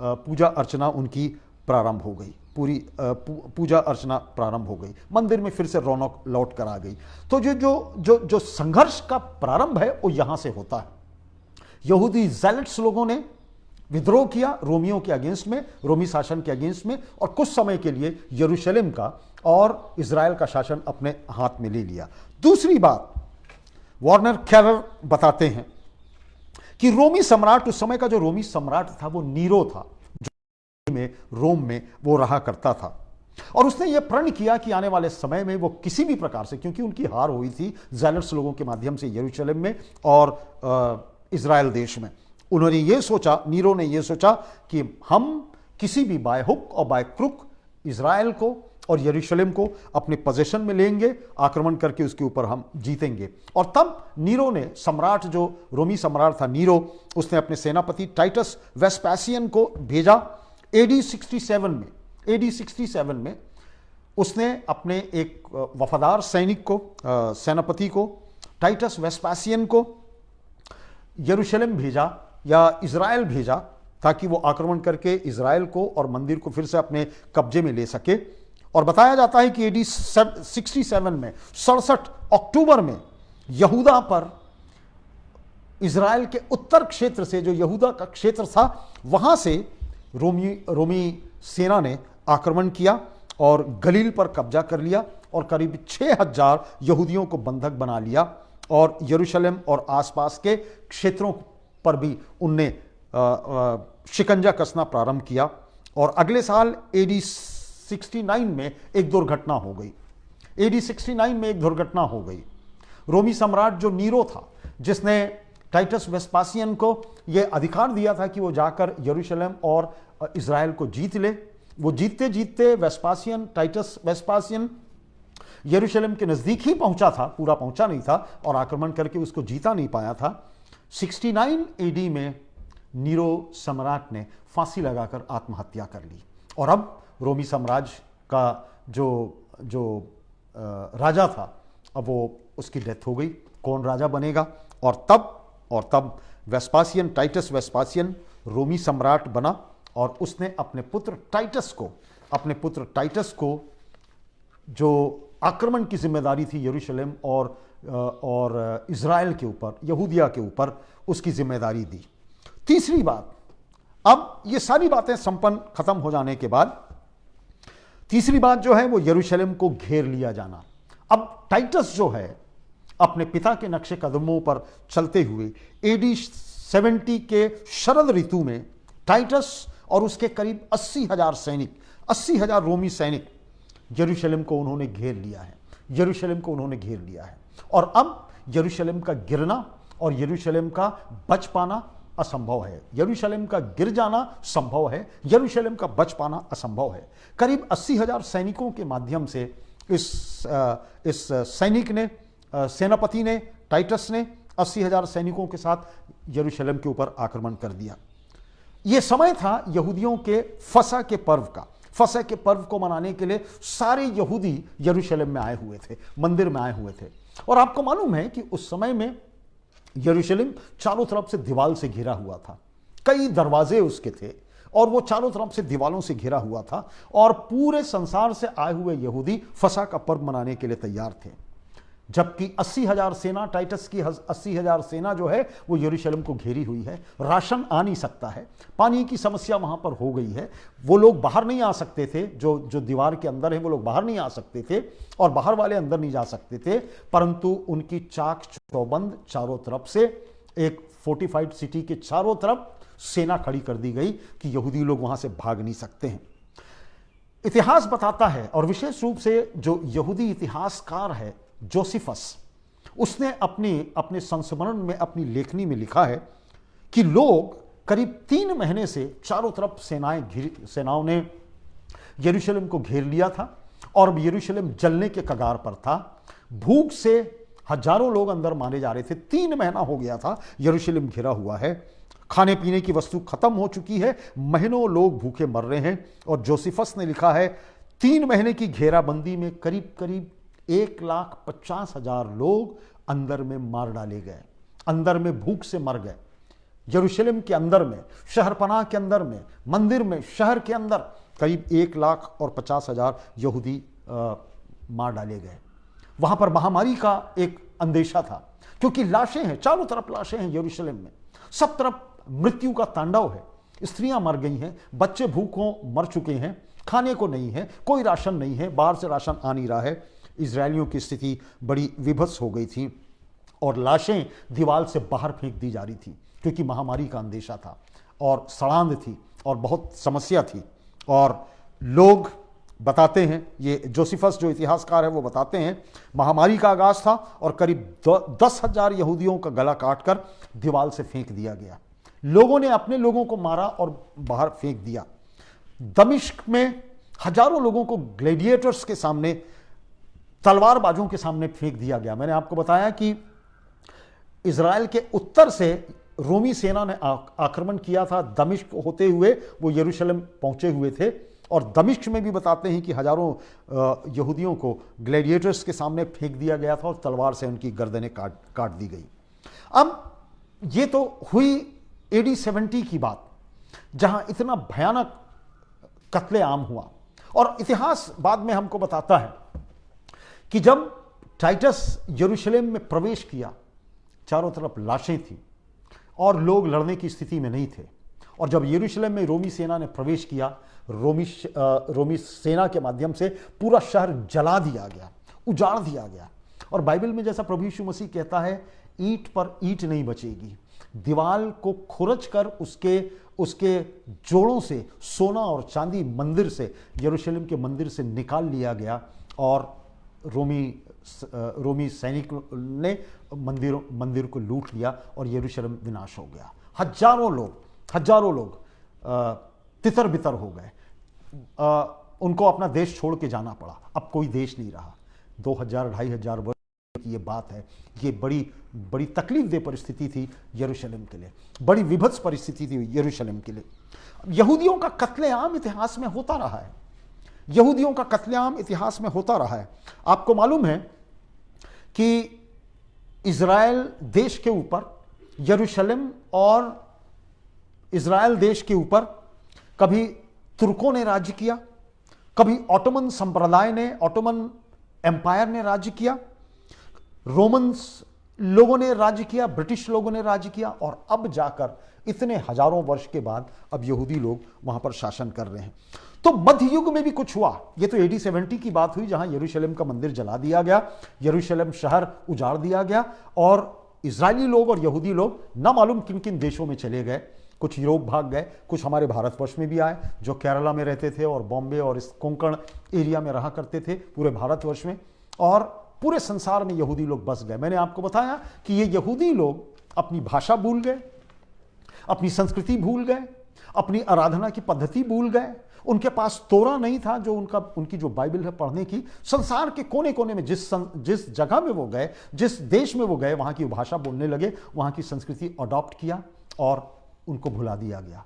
पूजा अर्चना उनकी प्रारंभ हो गई। पूरी पूजा अर्चना प्रारंभ हो गई, मंदिर में फिर से रौनक लौट कर आ गई। तो जो जो जो जो संघर्ष का प्रारंभ है वो यहां से होता है। यहूदी ज़ेलट्स लोगों ने विद्रोह किया रोमियों के अगेंस्ट में, रोमी शासन के अगेंस्ट में, और कुछ समय के लिए यरूशलेम का और इजराइल का शासन अपने हाथ में ले लिया। दूसरी बात वार्नर कैरर बताते हैं कि रोमी सम्राट, उस समय का जो रोमी सम्राट था वो नीरो था, जो में रोम में वो रहा करता था, और उसने ये प्रण किया कि आने वाले समय में वो किसी भी प्रकार से, क्योंकि उनकी हार हुई थी ज़ेलट्स लोगों के माध्यम से यरूशलेम में और इजराइल देश में, उन्होंने ये सोचा, नीरो ने ये सोचा कि हम किसी भी बाय हुक और बाय क्रुक इजराइल को और यरूशलेम को अपने पोजीशन में लेंगे, आक्रमण करके उसके ऊपर हम जीतेंगे। और तब नीरो ने, सम्राट जो रोमी सम्राट था नीरो, उसने अपने सेनापति टाइटस वेस्पेसियन को भेजा AD 67 में उसने अपने एक वफादार सैनिक को, सेनापति को, टाइटस वेस्पेसियन को यरूशलेम भेजा या इजराइल भेजा, ताकि वो आक्रमण करके इजराइल को और मंदिर को फिर से अपने कब्जे में ले सके। और बताया जाता है कि AD 67 में 67 अक्टूबर में यहूदा पर, इजराइल के उत्तर क्षेत्र से, जो यहूदा का क्षेत्र था, वहां से रोमी सेना ने आक्रमण किया और गलील पर कब्जा कर लिया और करीब 6000 यहूदियों को बंधक बना लिया, और यरूशलेम और आसपास के क्षेत्रों पर भी उनने शिकंजा कसना प्रारंभ किया। और अगले साल AD 69 में एक दुर्घटना हो गई। AD 69 में एक दुर्घटना हो गई। रोमी सम्राट जो नीरो था, जिसने टाइटस वेस्पासियन को यह अधिकार दिया था कि वो जाकर यरूशलेम और इजराइल को जीत ले, वो जीतते जीतते टाइटस वेस्पासियन यरूशलेम के नजदीक ही पहुंचा था, पूरा पहुंचा नहीं था, और आक्रमण करके उसको जीता नहीं पाया था। 69 AD में नीरो सम्राट ने फांसी लगाकर आत्महत्या कर ली, और अब रोमी साम्राज्य का जो राजा था, अब वो उसकी डेथ हो गई। कौन राजा बनेगा? और तब वेस्पासियन, टाइटस वेस्पासियन रोमी सम्राट बना, और उसने अपने पुत्र टाइटस को जो आक्रमण की जिम्मेदारी थी यरूशलेम और इजराइल के ऊपर, यहूदिया के ऊपर, उसकी जिम्मेदारी दी। तीसरी बात, अब ये सारी बातें संपन्न खत्म हो जाने के बाद तीसरी बात जो है वो यरूशलेम को घेर लिया जाना। अब टाइटस जो है अपने पिता के नक्शे कदमों पर चलते हुए AD 70 के शरद ऋतु में टाइटस और उसके करीब 80,000 रोमी सैनिक यरूशलेम को उन्होंने घेर लिया है। और अब यरूशलेम का गिरना और यरूशलेम का बच पाना असंभव है। यरूशलेम का गिर जाना संभव है, यरूशलेम का बच पाना असंभव है। करीब 80,000 सैनिकों के माध्यम से इस सैनिक ने, सेनापति ने, टाइटस ने 80,000 सैनिकों के साथ यरूशलेम के ऊपर आक्रमण कर दिया। यह समय था यहूदियों के फसह के पर्व का। फसह के पर्व को मनाने के लिए सारे यहूदी यरूशलेम में आए हुए थे, मंदिर में आए हुए थे। और आपको मालूम है कि उस समय में यरूशलेम चारों तरफ से दीवार से घिरा हुआ था, कई दरवाजे उसके थे, और वो चारों तरफ से दीवारों से घिरा हुआ था, और पूरे संसार से आए हुए यहूदी फसह का पर्व मनाने के लिए तैयार थे। जबकि 80,000 सेना, टाइटस की 80,000 सेना जो है वो यरूशलेम को घेरी हुई है। राशन आ नहीं सकता है, पानी की समस्या वहां पर हो गई है, वो लोग बाहर नहीं आ सकते थे, जो दीवार के अंदर है वो लोग बाहर नहीं आ सकते थे, और बाहर वाले अंदर नहीं जा सकते थे। परंतु उनकी चाक चौबंद चारों तरफ से, एक फोर्टिफाइड सिटी के चारों तरफ सेना खड़ी कर दी गई कि यहूदी लोग वहां से भाग नहीं सकते हैं। इतिहास बताता है, और विशेष रूप से जो यहूदी इतिहासकार है जोसिफस, उसने अपने संस्मरण में, अपनी लेखनी में लिखा है कि लोग करीब 3 महीने से चारों तरफ सेनाओं ने यरूशलेम को घेर लिया था, और यरूशलेम जलने के कगार पर था। भूख से हजारों लोग अंदर मारे जा रहे थे। 3 महीना हो गया था यरूशलेम घिरा हुआ है, खाने पीने की वस्तु खत्म हो चुकी है, महीनों लोग भूखे मर रहे हैं। और जोसिफस ने लिखा है 3 महीने की घेराबंदी में करीब करीब 1,50,000 लोग अंदर में मार डाले गए, अंदर में भूख से मर गए। यरूशलेम के अंदर में, शहरपनाह के अंदर में, मंदिर में, शहर के अंदर करीब 1,50,000 यहूदी मार डाले गए। वहां पर महामारी का एक अंदेशा था, क्योंकि लाशें हैं, चारों तरफ लाशें हैं यरूशलेम में, सब तरफ मृत्यु का तांडव है। स्त्रियां मर गई हैं, बच्चे भूखों मर चुके हैं, खाने को नहीं है, कोई राशन नहीं है, बाहर से राशन आ नहीं रहा है। इजरायलियों की स्थिति बड़ी विभत्स हो गई थी और लाशें दीवार से बाहर फेंक दी जा रही थी, क्योंकि महामारी का अंदेशा था और सड़ांध थी और बहुत समस्या थी। और लोग बताते हैं, ये जोसेफस जो इतिहासकार है वो बताते हैं, महामारी का आगाज था और करीब 10,000 यहूदियों का गला काटकर दीवार से फेंक दिया गया। लोगों ने अपने लोगों को मारा और बाहर फेंक दिया। दमिश्क में हजारों लोगों को ग्लैडिएटर्स के सामने, तलवारबाजों के सामने फेंक दिया गया। मैंने आपको बताया कि इजराइल के उत्तर से रोमी सेना ने आक्रमण किया था, दमिश्क होते हुए वो यरूशलेम पहुंचे हुए थे। और दमिश्क में भी बताते हैं कि हजारों यहूदियों को ग्लैडिएटर्स के सामने फेंक दिया गया था और तलवार से उनकी गर्दनें काट दी गई। अब ये तो हुई AD 70 की बात, जहां इतना भयानक कत्लेआम हुआ। और इतिहास बाद में हमको बताता है कि जब टाइटस यरूशलेम में प्रवेश किया, चारों तरफ लाशें थी और लोग लड़ने की स्थिति में नहीं थे। और जब यरूशलेम में रोमी सेना ने प्रवेश किया, रोमी सेना के माध्यम से पूरा शहर जला दिया गया, उजाड़ दिया गया। और बाइबल में जैसा प्रभु यीशु मसीह कहता है, ईंट पर ईंट नहीं बचेगी, दीवार को खुरच कर उसके जोड़ों से सोना और चांदी मंदिर से, यरूशलेम के मंदिर से निकाल लिया गया। और रोमी सैनिक ने मंदिर को लूट लिया और यरूशलेम विनाश हो गया। हजारों लोग तितर बितर हो गए, उनको अपना देश छोड़ के जाना पड़ा। अब कोई देश नहीं रहा। 2,000-2,500 वर्ष की ये बात है। ये बड़ी तकलीफ दे परिस्थिति थी यरूशलेम के लिए, बड़ी विभत्स परिस्थिति थी यरूशलेम के लिए। यहूदियों का कत्लेआम इतिहास में होता रहा है, यहूदियों का कत्लेआम इतिहास में होता रहा है। आपको मालूम है कि इजराइल देश के ऊपर, यरूशलेम और इजराइल देश के ऊपर कभी तुर्कों ने राज्य किया, कभी ऑटोमन संप्रदाय ने, ऑटोमन एम्पायर ने राज्य किया, रोमन्स लोगों ने राज्य किया, ब्रिटिश लोगों ने राज्य किया, और अब जाकर इतने हजारों वर्ष के बाद अब यहूदी लोग वहां पर शासन कर रहे हैं। तो मध्य युग में भी कुछ हुआ। ये तो AD 70 की बात हुई, जहां यरूशलेम का मंदिर जला दिया गया, यरूशलेम शहर उजाड़ दिया गया और इजरायली लोग और यहूदी लोग ना मालूम किन किन देशों में चले गए। कुछ यूरोप भाग गए, कुछ हमारे भारतवर्ष में भी आए, जो केरला में रहते थे और बॉम्बे और इस कोंकण एरिया में रहा करते थे पूरे भारतवर्ष में, और पूरे संसार में यहूदी लोग बस गए। मैंने आपको बताया कि ये यहूदी लोग अपनी भाषा भूल गए, अपनी संस्कृति भूल गए, अपनी आराधना की पद्धति भूल गए। उनके पास तोरा नहीं था, जो उनकी जो बाइबल है पढ़ने की। संसार के कोने कोने में जिस जगह में वो गए, जिस देश में वो गए, वहां की भाषा बोलने लगे, वहां की संस्कृति अडॉप्ट किया और उनको भुला दिया गया।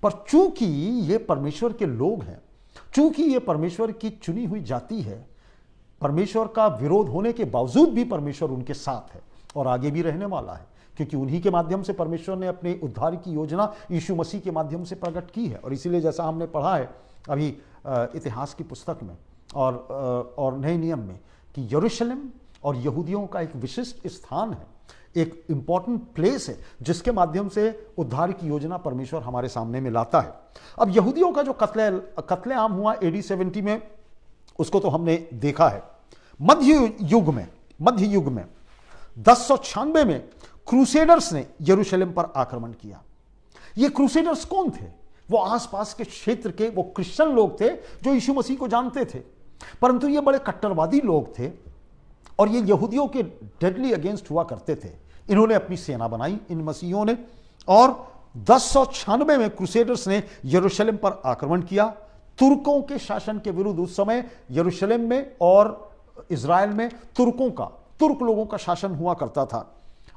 पर चूंकि ये परमेश्वर के लोग हैं, चूंकि ये परमेश्वर की चुनी हुई जाति है, परमेश्वर का विरोध होने के बावजूद भी परमेश्वर उनके साथ है और आगे भी रहने वाला है, क्योंकि उन्हीं के माध्यम से परमेश्वर ने अपने उद्धार की योजना यीशु मसीह के माध्यम से प्रकट की है। और इसीलिए जैसा हमने पढ़ा है अभी इतिहास की पुस्तक में और नए नियम में, कि यरूशलेम और यहूदियों का एक विशिष्ट स्थान है, एक इंपॉर्टेंट प्लेस है, जिसके माध्यम से उद्धार की योजना परमेश्वर हमारे सामने में लाता है। अब यहूदियों का जो कत्लेआम हुआ AD 70 में, उसको तो हमने देखा है। मध्य युग में 1096 में क्रूसेडर्स ने यरूशलेम पर आक्रमण किया। ये क्रूसेडर्स कौन थे? वो आसपास के क्षेत्र के वो क्रिश्चियन लोग थे जो यीशु मसीह को जानते थे, परंतु ये बड़े कट्टरवादी लोग थे और ये यहूदियों के डेडली अगेंस्ट हुआ करते थे। इन्होंने अपनी सेना बनाई, इन मसीहियों ने, और 1096 में क्रूसेडर्स ने यरूशलेम पर आक्रमण किया। तुर्कों के शासन के विरुद्ध उस समय यरूशलेम में और इजराइल में तुर्क लोगों का शासन हुआ करता था,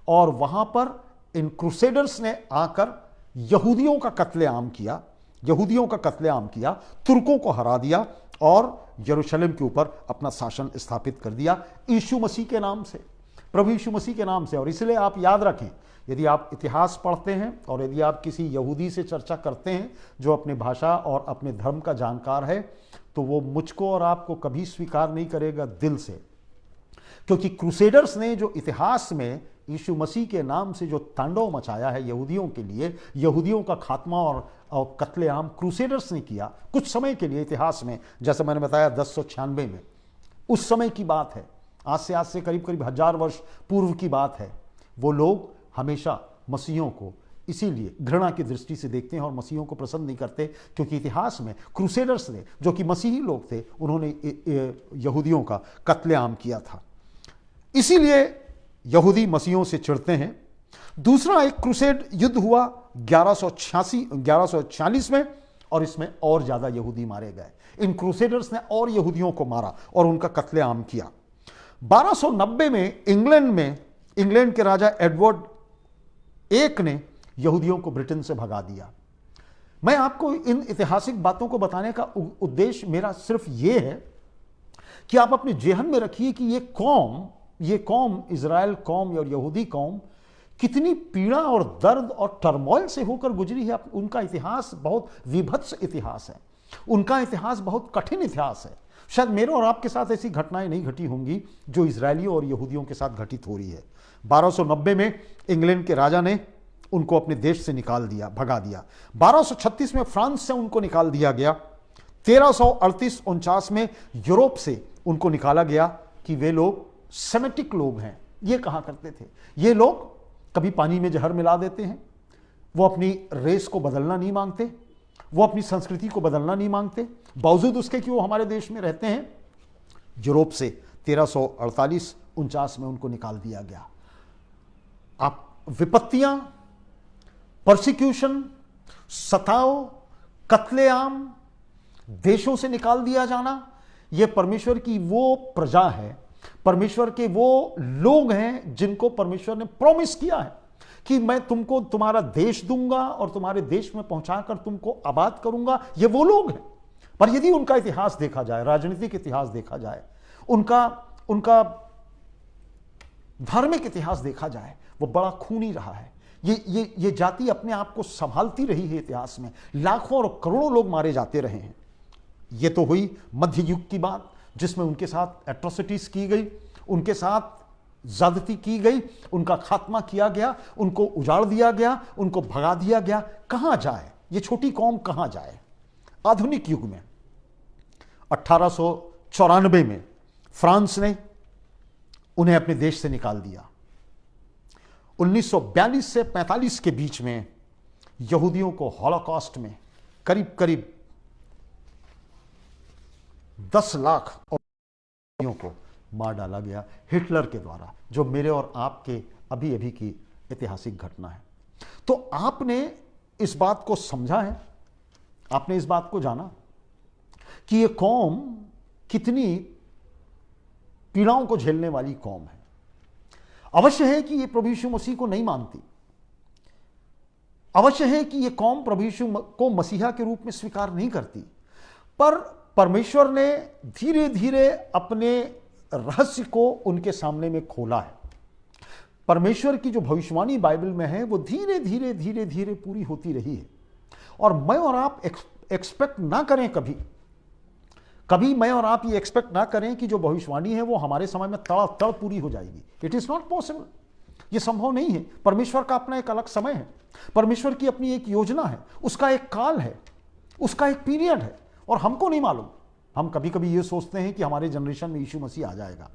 और वहां पर इन क्रूसेडर्स ने आकर यहूदियों का कत्लेआम किया, तुर्कों को हरा दिया और यरूशलेम के ऊपर अपना शासन स्थापित कर दिया यीशु मसीह के नाम से, प्रभु यीशु मसीह के नाम से। और इसलिए आप याद रखें, यदि आप इतिहास पढ़ते हैं और यदि आप किसी यहूदी से चर्चा करते हैं जो अपनी भाषा और अपने धर्म का जानकार है, तो वो मुझको और आपको कभी स्वीकार नहीं करेगा दिल से, क्योंकि क्रूसेडर्स ने जो इतिहास में यीशु मसीह के नाम से जो तांडव मचाया है यहूदियों के लिए, यहूदियों का खात्मा और कत्लेआम क्रूसेडर्स ने किया कुछ समय के लिए इतिहास में, जैसे मैंने बताया 1096 में, उस समय की बात है, आज से करीब करीब 1000 वर्ष पूर्व की बात है। वो लोग हमेशा मसीहों को इसीलिए घृणा की दृष्टि से देखते हैं और मसीहों को पसंद नहीं करते, क्योंकि इतिहास में क्रूसेडर्स ने, जो कि मसीही लोग थे, उन्होंने यहूदियों का कत्लेआम किया था। इसीलिए यहूदी मसीहों से चिढ़ते हैं। दूसरा एक क्रूसेड युद्ध हुआ 1140 में, और इसमें और ज्यादा यहूदी मारे गए। इन क्रूसेडर्स ने और यहूदियों को मारा और उनका कत्लेआम किया। 1290 में इंग्लैंड के राजा एडवर्ड एक ने यहूदियों को ब्रिटेन से भगा दिया। मैं आपको इन ऐतिहासिक बातों को बताने का उद्देश्य मेरा सिर्फ यह है कि आप अपने जेहन में रखिए कि ये कौम इजराइल कौम और यहूदी कौम कितनी पीड़ा और दर्द और टर्मोइल से होकर गुजरी है। उनका इतिहास बहुत विभत्स इतिहास है, उनका इतिहास बहुत कठिन इतिहास है। शायद मेरे और आपके साथ ऐसी घटनाएं नहीं घटी होंगी जो इजरायलियों और यहूदियों के साथ घटित हो रही है। 1290 में इंग्लैंड के राजा ने उनको अपने देश से निकाल दिया, भगा दिया। 1236 में फ्रांस से उनको निकाल दिया गया। 1338-39 में यूरोप से उनको निकाला गया कि वे लोग सेमेटिक लोग हैं। ये कहा करते थे, ये लोग कभी पानी में जहर मिला देते हैं, वो अपनी रेस को बदलना नहीं मांगते, वो अपनी संस्कृति को बदलना नहीं मांगते, बावजूद उसके कि वो हमारे देश में रहते हैं। यूरोप से 1348-49 में उनको निकाल दिया गया। आप विपत्तियां, परसिक्यूशन, सताव, कत्लेआम, देशों से निकाल दिया जाना, यह परमेश्वर की वो प्रजा है, परमेश्वर के वो लोग हैं जिनको परमेश्वर ने प्रॉमिस किया है कि मैं तुमको तुम्हारा देश दूंगा और तुम्हारे देश में पहुंचाकर तुमको आबाद करूंगा। ये वो लोग हैं। पर यदि उनका इतिहास देखा जाए, राजनीतिक इतिहास देखा जाए, उनका धार्मिक इतिहास देखा जाए, वो बड़ा खूनी रहा है। ये जाति अपने आप को संभालती रही है इतिहास में, लाखों और करोड़ों लोग मारे जाते रहे हैं। ये तो हुई मध्य युग की बात, जिसमें उनके साथ एट्रोसिटीज की गई, उनके साथ ज्यादती की गई, उनका खात्मा किया गया, उनको उजाड़ दिया गया, उनको भगा दिया गया। कहां जाए ये छोटी कौम, कहां जाए? आधुनिक युग में 1894 में फ्रांस ने उन्हें अपने देश से निकाल दिया। 1942 से 45 के बीच में यहूदियों को हॉलोकॉस्ट में करीब करीब 10 लाख यहूदियों को मार डाला गया हिटलर के द्वारा, जो मेरे और आपके अभी अभी की ऐतिहासिक घटना है। तो आपने इस बात को समझा है, आपने इस बात को जाना कि यह कौम कितनी पीड़ाओं को झेलने वाली कौम है। अवश्य है कि यह प्रभु यीशु मसीह को नहीं मानती, अवश्य है कि यह कौम प्रभु यीशु को मसीहा के रूप में स्वीकार नहीं करती, पर परमेश्वर ने धीरे धीरे अपने रहस्य को उनके सामने में खोला है। परमेश्वर की जो भविष्यवाणी बाइबल में है वो धीरे धीरे धीरे धीरे पूरी होती रही है। और मैं और आप एक्सपेक्ट ना करें, कभी मैं और आप ये एक्सपेक्ट ना करें कि जो भविष्यवाणी है वो हमारे समय में तड़ पूरी हो जाएगी। इट इज नॉट पॉसिबल, ये संभव नहीं है। परमेश्वर का अपना एक अलग समय है, परमेश्वर की अपनी एक योजना है, उसका एक काल है, उसका एक पीरियड है, और हमको नहीं मालूम। हम कभी कभी ये सोचते हैं कि हमारे जनरेशन में यीशु मसीह आ जाएगा।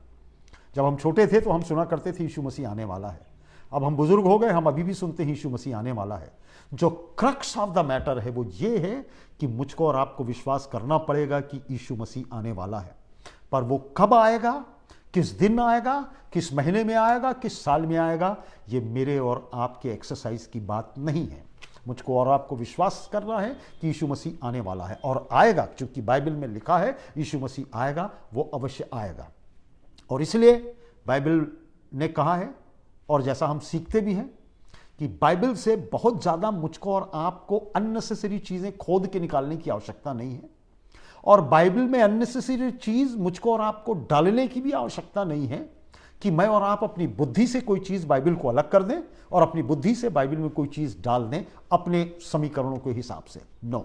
जब हम छोटे थे तो हम सुना करते थे यीशु मसीह आने वाला है। अब हम बुजुर्ग हो गए, हम अभी भी सुनते हैं यीशु मसीह आने वाला है। जो क्रक्स ऑफ द मैटर है वो ये है कि मुझको और आपको विश्वास करना पड़ेगा कि यीशु मसीह आने वाला है। पर वो कब आएगा, किस दिन आएगा, किस महीने में आएगा, किस साल में आएगा, ये मेरे और आपके एक्सरसाइज की बात नहीं है। मुझको और आपको विश्वास करना है कि यीशु मसीह आने वाला है और आएगा, क्योंकि बाइबल में लिखा है यीशु मसीह आएगा, वो अवश्य आएगा। और इसलिए बाइबल ने कहा है, और जैसा हम सीखते भी हैं, कि बाइबल से बहुत ज़्यादा मुझको और आपको अननेसेसरी चीज़ें खोद के निकालने की आवश्यकता नहीं है। और बाइबल में अननेसेसरी चीज मुझको और आपको डालने की भी आवश्यकता नहीं है कि मैं और आप अपनी बुद्धि से कोई चीज बाइबल को अलग कर दें और अपनी बुद्धि से बाइबल में कोई चीज डाल दें अपने समीकरणों के हिसाब से। नो,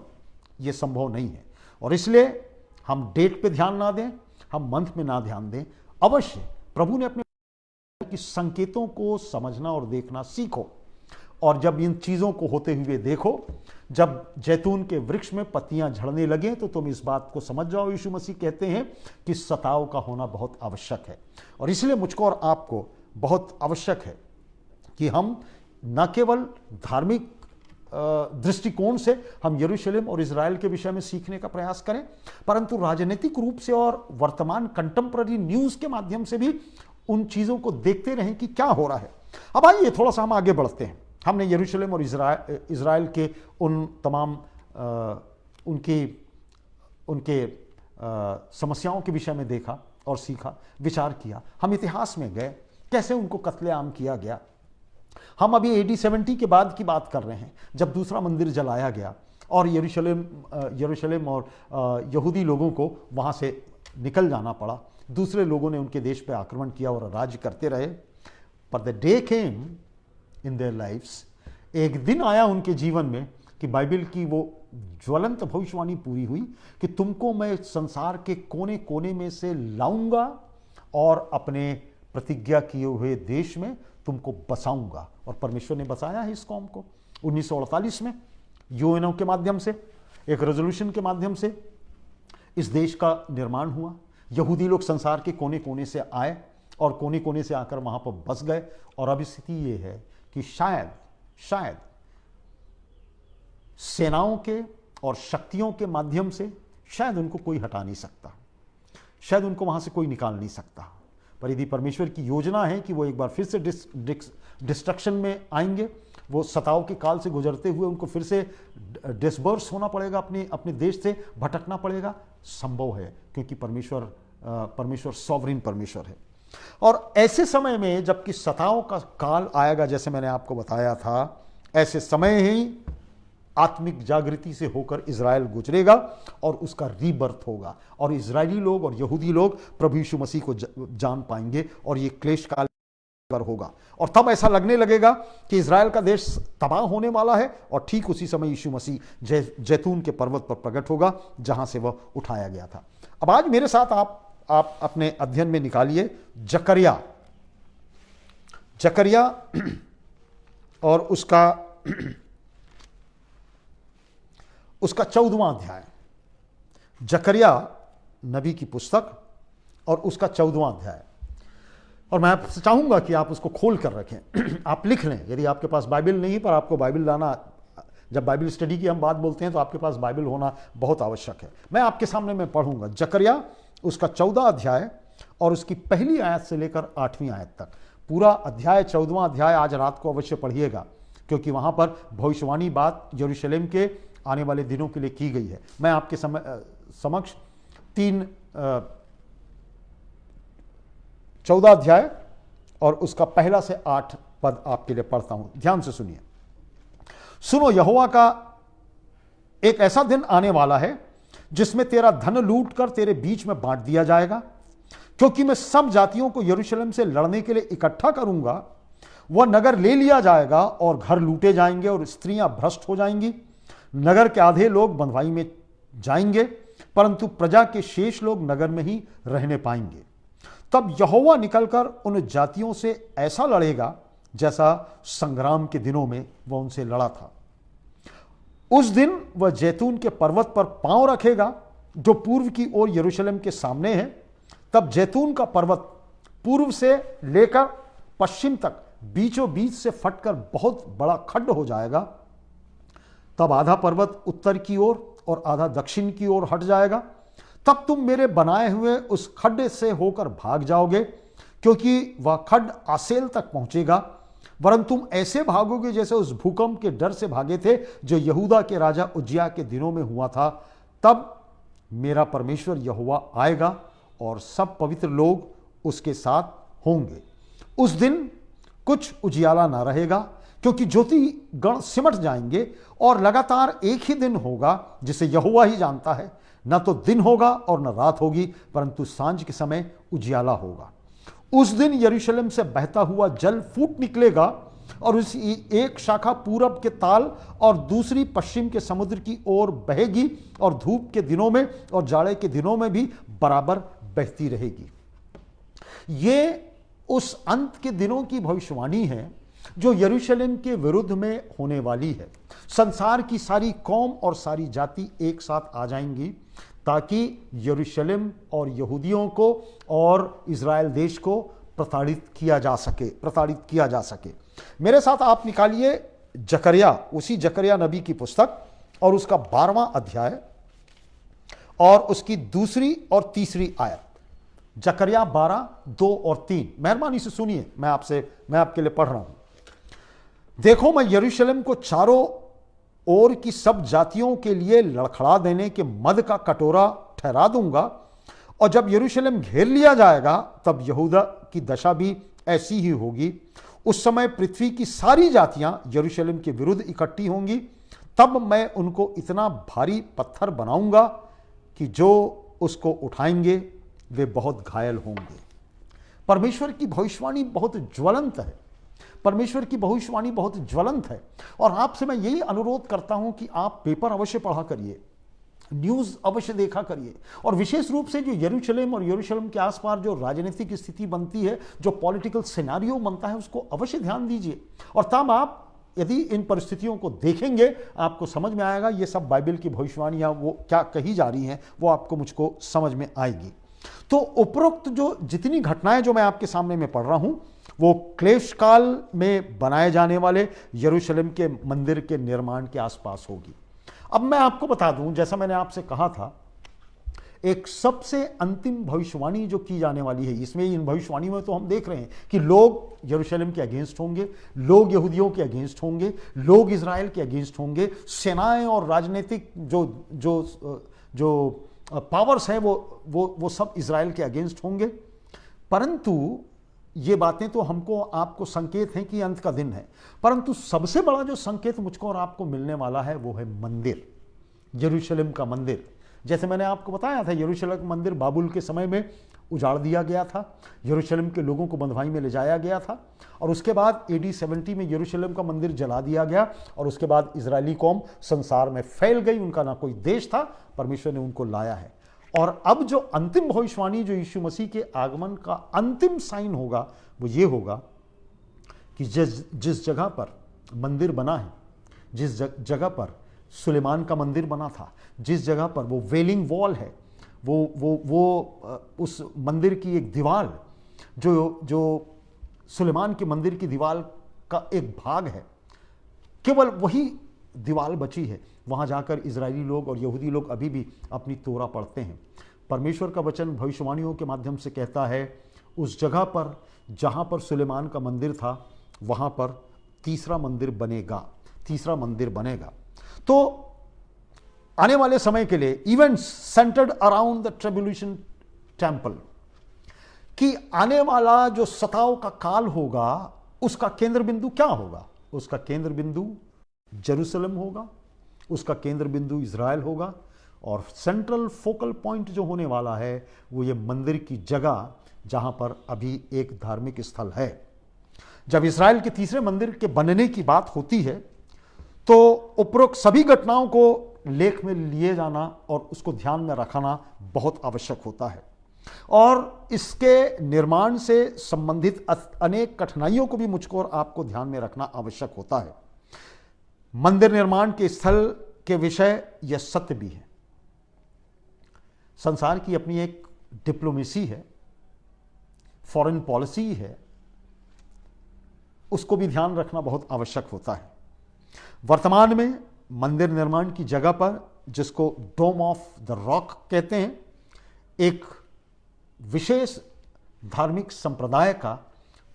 ये संभव नहीं है। और इसलिए हम डेट पे ध्यान ना दें, हम मंथ में ना ध्यान दें। अवश्य प्रभु ने अपने कि संकेतों को समझना और देखना सीखो, और जब इन चीजों को होते हुए देखो, जब जैतून के वृक्ष में पत्तियां झड़ने लगे तो तुम इस बात को समझ जाओ, यीशु मसीह कहते हैं कि सताव का होना बहुत आवश्यक है। और इसलिए मुझको और आपको बहुत आवश्यक है कि हम न केवल धार्मिक दृष्टिकोण से हम यरूशलेम और इजराइल के विषय में सीखने का प्रयास करें, परंतु राजनीतिक रूप से और वर्तमान कंटेम्पररी न्यूज के माध्यम से भी उन चीजों को देखते रहें कि क्या हो रहा है। अब आइए थोड़ा सा हम आगे बढ़ते हैं। हमने यरूशलेम और इजराइल के उन तमाम उनके समस्याओं के विषय में देखा और सीखा, विचार किया। हम इतिहास में गए, कैसे उनको कत्लेआम किया गया। हम अभी AD 70 के बाद की बात कर रहे हैं, जब दूसरा मंदिर जलाया गया और यरूशलेम और यहूदी लोगों को वहाँ से निकल जाना पड़ा। दूसरे लोगों ने उनके देश पर आक्रमण किया और राज्य करते रहे। पर the day came in their lives, एक दिन आया उनके जीवन में कि बाइबल की वो ज्वलंत भविष्यवाणी पूरी हुई कि तुमको मैं संसार के कोने कोने में से लाऊंगा और अपने प्रतिज्ञा किए हुए देश में तुमको बसाऊंगा। और परमेश्वर ने बसाया है इस कौम को। 1948 में यूएनओ के माध्यम से, एक रेजोल्यूशन के माध्यम से इस देश का निर्माण हुआ। यहूदी लोग संसार के कोने कोने से आए और कोने कोने से आकर वहां पर बस गए। और अब स्थिति ये है कि शायद सेनाओं के और शक्तियों के माध्यम से शायद उनको कोई हटा नहीं सकता, शायद उनको वहां से कोई निकाल नहीं सकता। पर यदि परमेश्वर की योजना है कि वो एक बार फिर से डिस्ट्रक्शन में आएंगे, वो सताव के काल से गुजरते हुए उनको फिर से डिसबर्स होना पड़ेगा, अपने देश से भटकना पड़ेगा, संभव है, क्योंकि परमेश्वर सॉवरिन परमेश्वर है। और ऐसे समय में जबकि सताव का काल आएगा, जैसे मैंने आपको बताया था, ऐसे समय ही आत्मिक जागृति से होकर इजराइल गुजरेगा और उसका रीबर्थ होगा और इजरायली लोग और यहूदी लोग प्रभु यीशु मसीह को जान पाएंगे और ये क्लेश काल होगा। और तब ऐसा लगने लगेगा कि इजराइल का देश तबाह होने वाला है और ठीक उसी समय यीशु मसीह जैतून के पर्वत पर प्रकट होगा जहां से वह उठाया गया था। अब आज मेरे साथ आप अपने अध्ययन में निकालिए जकरिया और उसका 14वां अध्याय। जकरिया नबी की पुस्तक और उसका 14वां अध्याय। और मैं आपसे चाहूंगा कि आप उसको खोल कर रखें, आप लिख लें। यदि आपके पास बाइबल नहीं, पर आपको बाइबल लाना, जब बाइबल स्टडी की हम बात बोलते हैं तो आपके पास बाइबल होना बहुत आवश्यक है। मैं आपके सामने मैं पढ़ूंगा जकरिया उसका 14 अध्याय और उसकी पहली आयत से लेकर 8वीं आयत तक। पूरा अध्याय 14वां अध्याय आज रात को अवश्य पढ़िएगा, क्योंकि वहां पर भविष्यवाणी बात यरूशलेम के आने वाले दिनों के लिए की गई है। मैं आपके समक्ष 14 अध्याय और उसका पहला से 8 पद आपके लिए पढ़ता हूं, ध्यान से सुनिए। सुनो, यहोवा का एक ऐसा दिन आने वाला है जिसमें तेरा धन लूट कर तेरे बीच में बांट दिया जाएगा, क्योंकि मैं सब जातियों को यरूशलेम से लड़ने के लिए इकट्ठा करूंगा। वह नगर ले लिया जाएगा और घर लूटे जाएंगे और स्त्रियां भ्रष्ट हो जाएंगी। नगर के आधे लोग बंधुआई में जाएंगे, परंतु प्रजा के शेष लोग नगर में ही रहने पाएंगे। तब यहोवा निकलकर उन जातियों से ऐसा लड़ेगा जैसा संग्राम के दिनों में वह उनसे लड़ा था। उस दिन वह जैतून के पर्वत पर पांव रखेगा जो पूर्व की ओर यरूशलेम के सामने है। तब जैतून का पर्वत पूर्व से लेकर पश्चिम तक बीचों बीच से फटकर बहुत बड़ा खड्ड हो जाएगा। तब आधा पर्वत उत्तर की ओर और आधा दक्षिण की ओर हट जाएगा। तब तुम मेरे बनाए हुए उस खड्डे से होकर भाग जाओगे, क्योंकि वह खड्ड आसेल तक पहुंचेगा। वरन तुम ऐसे भागोगे जैसे उस भूकंप के डर से भागे थे जो यहूदा के राजा उज्जिया के दिनों में हुआ था। तब मेरा परमेश्वर यहोवा आएगा और सब पवित्र लोग उसके साथ होंगे। उस दिन कुछ उजियाला ना रहेगा, क्योंकि ज्योति गण सिमट जाएंगे और लगातार एक ही दिन होगा जिसे यहोवा ही जानता है। न तो दिन होगा और न रात होगी, परंतु सांझ के समय उजियाला होगा। उस दिन यरूशलेम से बहता हुआ जल फूट निकलेगा और उसकी एक शाखा पूरब के ताल और दूसरी पश्चिम के समुद्र की ओर बहेगी, और धूप के दिनों में और जाड़े के दिनों में भी बराबर बहती रहेगी। ये उस अंत के दिनों की भविष्यवाणी है जो यरूशलेम के विरुद्ध में होने वाली है। संसार की सारी कौम और सारी जाति एक साथ आ जाएंगी ताकि यरूशलेम और यहूदियों को और इज़राइल देश को प्रताड़ित किया जा सके। मेरे साथ आप निकालिए जकरिया, उसी जकरिया नबी की पुस्तक और उसका 12वां अध्याय और उसकी 2 और 3 आयत। जकरिया 12, 2 और 3। मेहरबानी से सुनिए, मैं आपके लिए पढ़ रहा हूं। देखो, मैं यरूशलेम को चारों ओर की सब जातियों के लिए लड़खड़ा देने के मद का कटोरा ठहरा दूंगा, और जब यरूशलेम घेर लिया जाएगा तब यहूदा की दशा भी ऐसी ही होगी। उस समय पृथ्वी की सारी जातियां यरूशलेम के विरुद्ध इकट्ठी होंगी। तब मैं उनको इतना भारी पत्थर बनाऊंगा कि जो उसको उठाएंगे वे बहुत घायल होंगे। परमेश्वर की भविष्यवाणी बहुत ज्वलंत है। परमेश्वर की भविष्यवाणी बहुत ज्वलंत है, और आपसे मैं यही अनुरोध करता हूं कि आप पेपर अवश्य पढ़ा करिए, न्यूज़ अवश्य देखा करिए, और विशेष रूप से जो यरूशलेम और यरूशलेम के आसपास जो राजनीतिक स्थिति बनती है, जो पॉलिटिकल सिनेरियो बनता है, उसको अवश्य ध्यान दीजिए। और तब आप यदि इन परिस्थितियों को देखेंगे, आपको समझ में आएगा ये सब बाइबल की भविष्यवाणियां वो क्या कही जा रही हैं, वो आपको मुझको समझ में आएगी। तो उपरोक्त जो जितनी घटनाएं जो मैं आपके सामने में पढ़ रहा हूं, वो क्लेश काल में बनाए जाने वाले यरूशलेम के मंदिर के निर्माण के आसपास होगी। अब मैं आपको बता दूं, जैसा मैंने आपसे कहा था, एक सबसे अंतिम भविष्यवाणी जो की जाने वाली है, इसमें इन भविष्यवाणियों में तो हम देख रहे हैं कि लोग यरूशलेम के अगेंस्ट होंगे, लोग यहूदियों के अगेंस्ट होंगे, लोग इज़राइल के अगेंस्ट होंगे, सेनाएं और राजनीतिक जो पावर्स हैं वो सब इज़राइल के अगेंस्ट होंगे। परंतु ये बातें तो हमको आपको संकेत हैं कि अंत का दिन है, परंतु सबसे बड़ा जो संकेत मुझको और आपको मिलने वाला है वो है मंदिर, यरूशलेम का मंदिर। जैसे मैंने आपको बताया था, यरूशलेम का मंदिर बाबुल के समय में उजाड़ दिया गया था, यरूशलेम के लोगों को बंधुआई में ले जाया गया था, और उसके बाद AD 70 में यरूशलेम का मंदिर जला दिया गया, और उसके बाद इजरायली कौम संसार में फैल गई। उनका ना कोई देश था, परमेश्वर ने उनको लाया है। और अब जो अंतिम भविष्यवाणी जो यीशु मसीह के आगमन का अंतिम साइन होगा, वो ये होगा कि जिस जगह पर मंदिर बना है, जिस जगह पर सुलेमान का मंदिर बना था, जिस जगह पर वो वेलिंग वॉल है, वो उस मंदिर की एक दीवार जो सुलेमान के मंदिर की दीवार का एक भाग है, केवल वही दीवार बची है। वहां जाकर इजरायली लोग और यहूदी लोग अभी भी अपनी तोरा पढ़ते हैं। परमेश्वर का वचन भविष्यवाणियों के माध्यम से कहता है, उस जगह पर जहां पर सुलेमान का मंदिर था, वहां पर तीसरा मंदिर बनेगा। तो आने वाले समय के लिए events centered around the tribulation temple, कि आने वाला जो सताव का काल होगा, उसका केंद्र बिंदु क्या होगा? उसका केंद्र बिंदु जेरूशलेम होगा, उसका केंद्र बिंदु इज़राइल होगा, और सेंट्रल फोकल पॉइंट जो होने वाला है वो ये मंदिर की जगह जहां पर अभी एक धार्मिक स्थल है। जब इज़राइल के तीसरे मंदिर के बनने की बात होती है, तो उपरोक्त सभी घटनाओं को लेख में लिए जाना और उसको ध्यान में रखना बहुत आवश्यक होता है, और इसके निर्माण से संबंधित अनेक कठिनाइयों को भी मुझको और आपको ध्यान में रखना आवश्यक होता है। मंदिर निर्माण के स्थल के विषय यह सत्य भी है। संसार की अपनी एक डिप्लोमेसी है, फॉरेन पॉलिसी है, उसको भी ध्यान रखना बहुत आवश्यक होता है। वर्तमान में मंदिर निर्माण की जगह पर, जिसको डोम ऑफ द रॉक कहते हैं, एक विशेष धार्मिक संप्रदाय का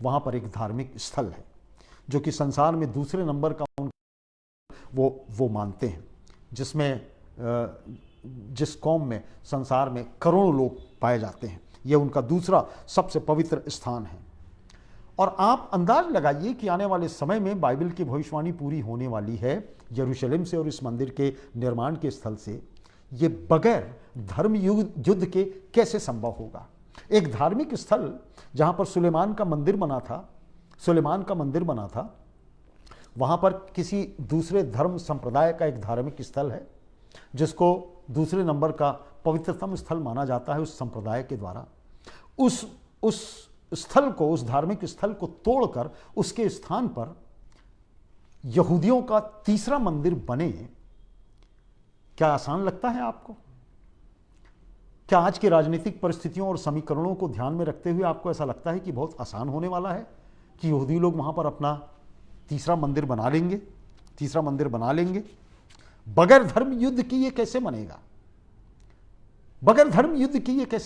वहां पर एक धार्मिक स्थल है, जो कि संसार में दूसरे नंबर का वो मानते हैं, जिस कौम में संसार में करोड़ों लोग पाए जाते हैं। यह उनका दूसरा सबसे पवित्र स्थान है। और आप अंदाज लगाइए कि आने वाले समय में बाइबल की भविष्यवाणी पूरी होने वाली है यरूशलेम से और इस मंदिर के निर्माण के स्थल से, ये बगैर धर्म युद्ध के कैसे संभव होगा? एक धार्मिक स्थल जहां पर सुलेमान का मंदिर बना था, वहां पर किसी दूसरे धर्म संप्रदाय का एक धार्मिक स्थल है जिसको दूसरे नंबर का पवित्रतम स्थल माना जाता है उस संप्रदाय के द्वारा। उस स्थल को, उस धार्मिक स्थल को तोड़कर उसके स्थान पर यहूदियों का तीसरा मंदिर बने, क्या आसान लगता है आपको? क्या आज की राजनीतिक परिस्थितियों और समीकरणों को ध्यान में रखते हुए आपको ऐसा लगता है कि बहुत आसान होने वाला है कि यहूदी लोग वहां पर अपना तीसरा मंदिर बना लेंगे? बगैर धर्म युद्ध की ये कैसे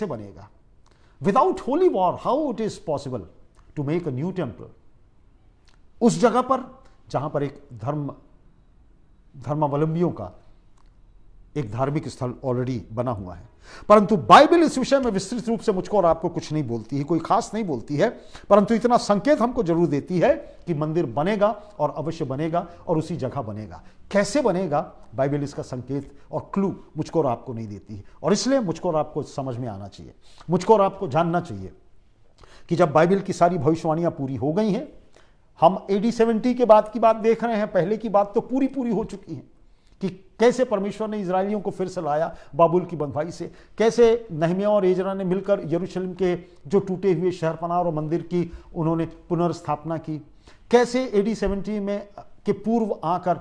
बनेगा? Without holy war how it is possible to make a new temple? उस जगह पर जहां पर एक धर्मावलंबियों का एक धार्मिक स्थल ऑलरेडी बना हुआ है। परंतु बाइबल इस विषय में विस्तृत रूप से मुझको और आपको कुछ नहीं बोलती है, कोई खास नहीं बोलती है, परंतु इतना संकेत हमको जरूर देती है कि मंदिर बनेगा और अवश्य बनेगा और उसी जगह बनेगा। कैसे बनेगा, बाइबल इसका संकेत और क्लू मुझको और आपको नहीं देती है, और इसलिए मुझको और आपको समझ में आना चाहिए, मुझको और आपको जानना चाहिए कि जब बाइबल की सारी भविष्यवाणियां पूरी हो गई हैं, हम AD 70 के बाद की बात देख रहे हैं, पहले की बात तो पूरी हो चुकी है कि कैसे परमेश्वर ने इजरायलियों को फिर से लाया बाबुल की बंधुआई से, कैसे नहम्याह और एजरा ने मिलकर यरूशलेम के जो टूटे हुए शहरपनाह और मंदिर की उन्होंने पुनर्स्थापना की, कैसे AD 70 में के पूर्व आकर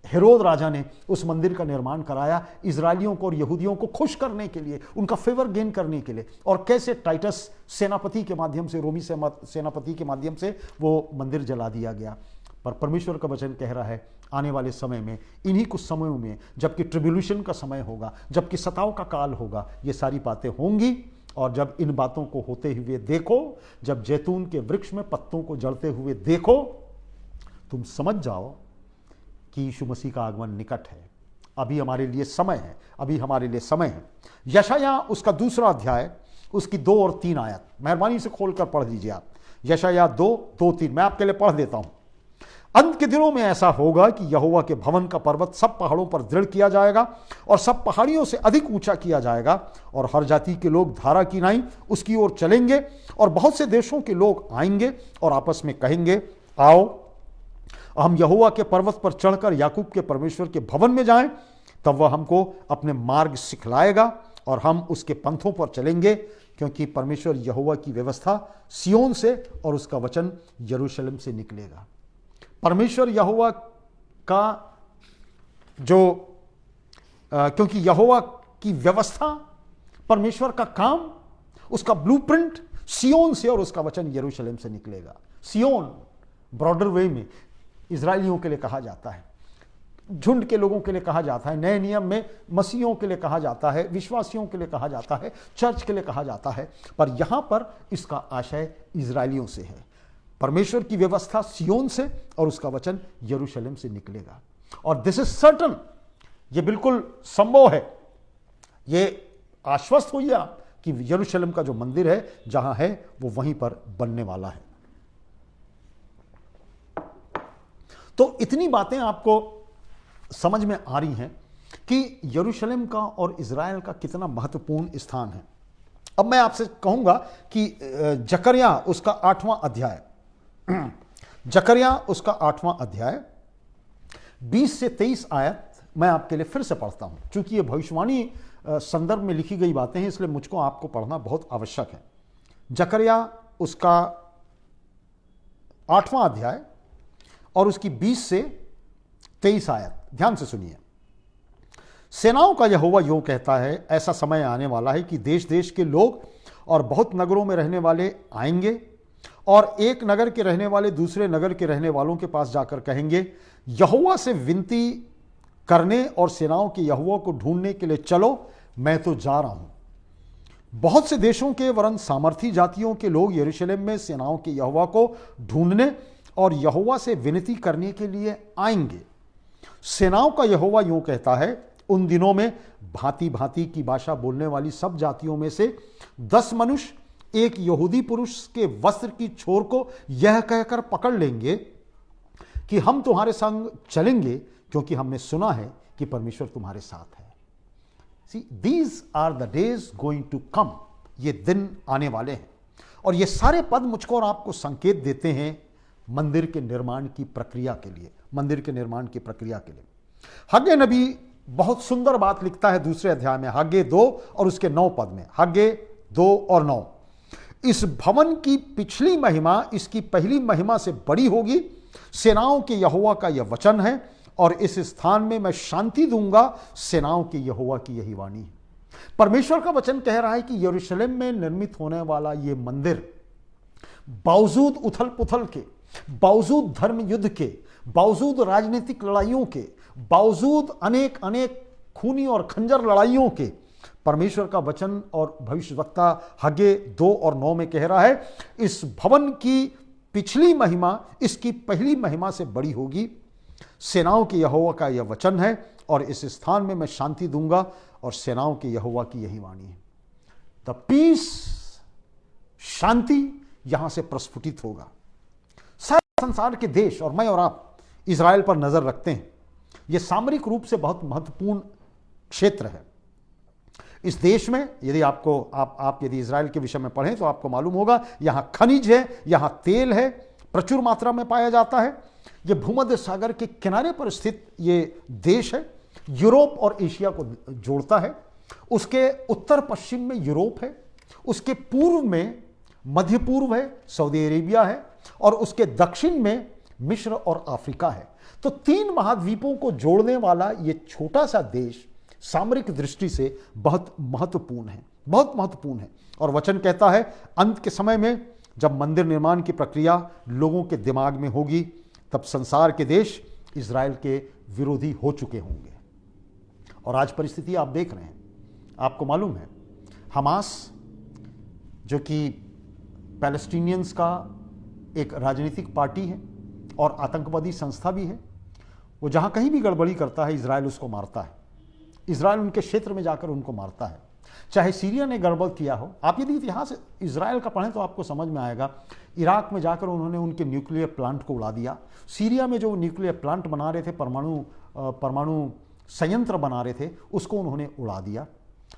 हेरोद राजा ने उस मंदिर का निर्माण कराया इजरायलियों को और यहूदियों को खुश करने के लिए, उनका फेवर गेन करने के लिए, और कैसे टाइटस सेनापति के माध्यम से, रोमी सेनापति के माध्यम से वो मंदिर जला दिया गया। पर परमेश्वर का वचन कह रहा है आने वाले समय में, इन्हीं कुछ समयों में, जबकि ट्रिब्यूलेशन का समय होगा, जबकि सताव का काल होगा, ये सारी बातें होंगी। और जब इन बातों को होते हुए देखो, जब जैतून के वृक्ष में पत्तों को जलते हुए देखो, तुम समझ जाओ कि यीशु मसीह का आगमन निकट है। अभी हमारे लिए समय है, यशायाह उसका 2 अध्याय, उसकी 2 और 3 आयत मेहरबानी से खोलकर पढ़ लीजिए आप। यशायाह 2:3 मैं आपके लिए पढ़ देता हूं। अंत के दिनों में ऐसा होगा कि यहोवा के भवन का पर्वत सब पहाड़ों पर दृढ़ किया जाएगा और सब पहाड़ियों से अधिक ऊंचा किया जाएगा, और हर जाति के लोग धारा की नाई उसकी ओर चलेंगे, और बहुत से देशों के लोग आएंगे और आपस में कहेंगे, आओ हम यहोवा के पर्वत पर चढ़कर याकूब के परमेश्वर के भवन में जाएं, तब वह हमको अपने मार्ग सिखलाएगा और हम उसके पंथों पर चलेंगे, क्योंकि परमेश्वर यहोवा की व्यवस्था सिय्योन से और उसका वचन यरूशलेम से निकलेगा। परमेश्वर यहोवा का क्योंकि यहोवा की व्यवस्था, परमेश्वर का काम, उसका ब्लूप्रिंट सिय्योन से और उसका वचन यरूशलेम से निकलेगा। सिय्योन ब्रॉडर वे में इजरायलियों के लिए कहा जाता है, झुंड के लोगों के लिए कहा जाता है, नए नियम में मसीहियों के लिए कहा जाता है, विश्वासियों के लिए कहा जाता है, चर्च के लिए कहा जाता है, पर यहां पर इसका आशय इजरायलियों से है। परमेश्वर की व्यवस्था सिय्योन से और उसका वचन यरूशलेम से निकलेगा, और दिस इज सर्टन, ये बिल्कुल संभव है, ये आश्वस्त होइए आप कि यरूशलेम का जो मंदिर है जहां है वो वहीं पर बनने वाला है। तो इतनी बातें आपको समझ में आ रही हैं कि यरूशलेम का और इजराइल का कितना महत्वपूर्ण स्थान है। अब मैं आपसे कहूंगा कि जकर्या उसका 8वां अध्याय 20 से 23 आयत मैं आपके लिए फिर से पढ़ता हूं, चूंकि ये भविष्यवाणी संदर्भ में लिखी गई बातें हैं, इसलिए मुझको आपको पढ़ना बहुत आवश्यक है। जकर्या उसका 8वां अध्याय और उसकी 20 से 23 आयत ध्यान से सुनिए। सेनाओं का यहोवा यूं कहता है, ऐसा समय आने वाला है कि देश देश के लोग और बहुत नगरों में रहने वाले आएंगे, और एक नगर के रहने वाले दूसरे नगर के रहने वालों के पास जाकर कहेंगे, यहोवा से विनती करने और सेनाओं के यहोवा को ढूंढने के लिए चलो, मैं तो जा रहा हूं। बहुत से देशों के वरन सामर्थी जातियों के लोग यरूशलेम में सेनाओं के यहोवा को ढूंढने और यहोवा से विनती करने के लिए आएंगे। सेनाओं का यहोवा यूं कहता है, उन दिनों में भांति भांति की भाषा बोलने वाली सब जातियों में से 10 मनुष्य एक यहूदी पुरुष के वस्त्र की छोर को यह कहकर पकड़ लेंगे कि हम तुम्हारे संग चलेंगे, क्योंकि हमने सुना है कि परमेश्वर तुम्हारे साथ है। See these are the days going to come, ये दिन आने वाले हैं। और ये सारे पद मुझको और आपको संकेत देते हैं मंदिर के निर्माण की प्रक्रिया के लिए, मंदिर के निर्माण की प्रक्रिया के लिए। हग्गे नबी बहुत सुंदर बात लिखता है दूसरे अध्याय में, हग्गे 2 और उसके 9 पद में, हग्गे 2 और 9, इस भवन की पिछली महिमा इसकी पहली महिमा से बड़ी होगी, सेनाओं के यहोवा का यह वचन है, और इस स्थान में मैं शांति दूंगा, सेनाओं के यहोवा की यही वाणी है। परमेश्वर का वचन कह रहा है कि यरूशलेम में निर्मित होने वाला यह मंदिर बावजूद उथल पुथल के, बावजूद धर्म युद्ध के, बावजूद राजनीतिक लड़ाइयों के, बावजूद अनेक अनेक खूनी और खंजर लड़ाइयों के, परमेश्वर का वचन और भविष्यवक्ता हग्गे 2 और 9 में कह रहा है, इस भवन की पिछली महिमा इसकी पहली महिमा से बड़ी होगी, सेनाओं के यहोवा का यह वचन है, और इस स्थान में मैं शांति दूंगा, और सेनाओं के यहोवा की यही वाणी है। द पीस, शांति यहां से प्रस्फुटित होगा। सारे संसार के देश और मैं और आप इजराइल पर नजर रखते हैं। यह सामरिक रूप से बहुत महत्वपूर्ण क्षेत्र है। इस देश में यदि आप यदि इजराइल के विषय में पढ़ें तो आपको मालूम होगा, यहां खनिज है, यहां तेल है, प्रचुर मात्रा में पाया जाता है। यह भूमध्य सागर के किनारे पर स्थित यह देश है, यूरोप और एशिया को जोड़ता है। उसके उत्तर पश्चिम में यूरोप है, उसके पूर्व में मध्य पूर्व है, सऊदी अरेबिया है, और उसके दक्षिण में मिस्र और अफ्रीका है। तो 3 महाद्वीपों को जोड़ने वाला यह छोटा सा देश सामरिक दृष्टि से बहुत महत्वपूर्ण है, बहुत महत्वपूर्ण है। और वचन कहता है अंत के समय में जब मंदिर निर्माण की प्रक्रिया लोगों के दिमाग में होगी, तब संसार के देश इजराइल के विरोधी हो चुके होंगे। और आज परिस्थिति आप देख रहे हैं, आपको मालूम है हमास जो कि पैलेस्टीनियंस का एक राजनीतिक पार्टी है और आतंकवादी संस्था भी है, वो जहां कहीं भी गड़बड़ी करता है इजराइल उसको मारता है। इजराइल उनके क्षेत्र में जाकर उनको मारता है। चाहे सीरिया ने गड़बड़ किया हो, आप यदि इतिहास इजराइल का पढ़ें तो आपको समझ में आएगा, इराक में जाकर उन्होंने उनके न्यूक्लियर प्लांट को उड़ा दिया। सीरिया में जो न्यूक्लियर प्लांट बना रहे थे, परमाणु संयंत्र बना रहे थे, उसको उन्होंने उड़ा दिया।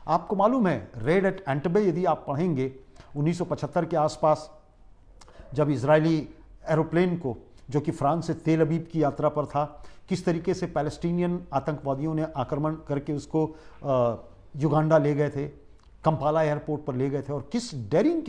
आपको मालूम है रेड एट एंटबे यदि आप पढ़ेंगे 1975 के आसपास, जब इजरायली एरोप्लेन को जो कि फ्रांस से तेल अवीव की यात्रा पर था, किस तरीके से पैलेस्टीनियन आतंकवादियों ने आक्रमण करके उसको युगांडा ले गए थे, कंपाला एयरपोर्ट पर ले गए थे, और किस डेयरिंग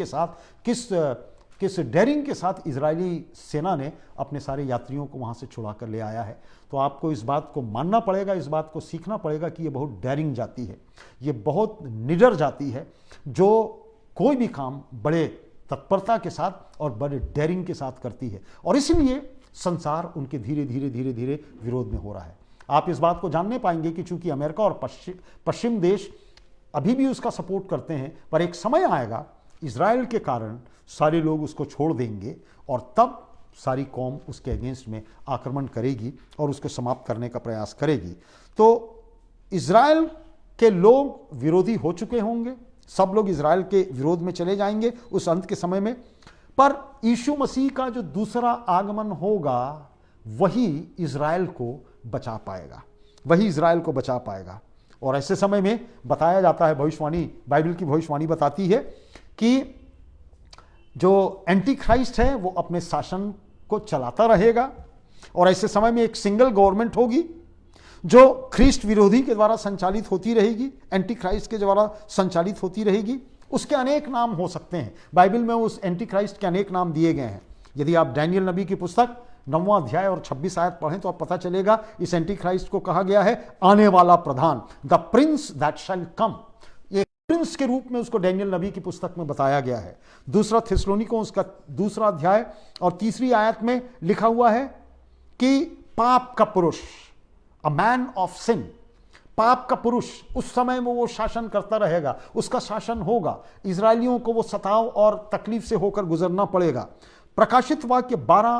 के साथ इजरायली सेना ने अपने सारे यात्रियों को वहां से छुड़ा कर ले आया है। तो आपको इस बात को मानना पड़ेगा, इस बात को सीखना पड़ेगा कि ये बहुत डेयरिंग जाति है, ये बहुत निडर जाति है, जो कोई भी काम बड़े तत्परता के साथ और बड़े डेयरिंग के साथ करती है। और इसलिए संसार उनके धीरे धीरे विरोध में हो रहा है। आप इस बात को जानने पाएंगे कि चूंकि अमेरिका और पश्चिम देश अभी भी उसका सपोर्ट करते हैं, पर एक समय आएगा इजराइल के कारण सारे लोग उसको छोड़ देंगे, और तब सारी कौम उसके अगेंस्ट में आक्रमण करेगी और उसको समाप्त करने का प्रयास करेगी। तो इजराइल के लोग विरोधी हो चुके होंगे, सब लोग इजराइल के विरोध में चले जाएंगे उस अंत के समय में। पर यीशु मसीह का जो दूसरा आगमन होगा वही इजराइल को बचा पाएगा, वही इजराइल को बचा पाएगा। और ऐसे समय में बताया जाता है, भविष्यवाणी, बाइबल की भविष्यवाणी बताती है कि जो एंटी क्राइस्ट है वो अपने शासन को चलाता रहेगा, और ऐसे समय में एक सिंगल गवर्नमेंट होगी जो ख्रिस्ट विरोधी के द्वारा संचालित होती रहेगी, एंटी क्राइस्ट के द्वारा संचालित होती रहेगी। उसके अनेक नाम हो सकते हैं, बाइबल में उस एंटी क्राइस्ट के अनेक नाम दिए गए हैं। यदि आप डैनियल नबी की पुस्तक 9वां अध्याय और 26 आयत पढ़ें तो आप पता चलेगा इस एंटी क्राइस्ट को कहा गया है आने वाला प्रधान, द प्रिंस दैट शैल कम। ये प्रिंस के रूप में उसको डैनियल नबी की पुस्तक में बताया गया है। दूसरा थिस्सलुनीको उसका 2 अध्याय और 3 आयत में लिखा हुआ है कि पाप का पुरुष, अ मैन ऑफ सिन, पाप का पुरुष, उस समय में वो शासन करता रहेगा, उसका शासन होगा, इजरायलियों को वो सताव और तकलीफ से होकर गुजरना पड़ेगा। प्रकाशित वाक्य 12,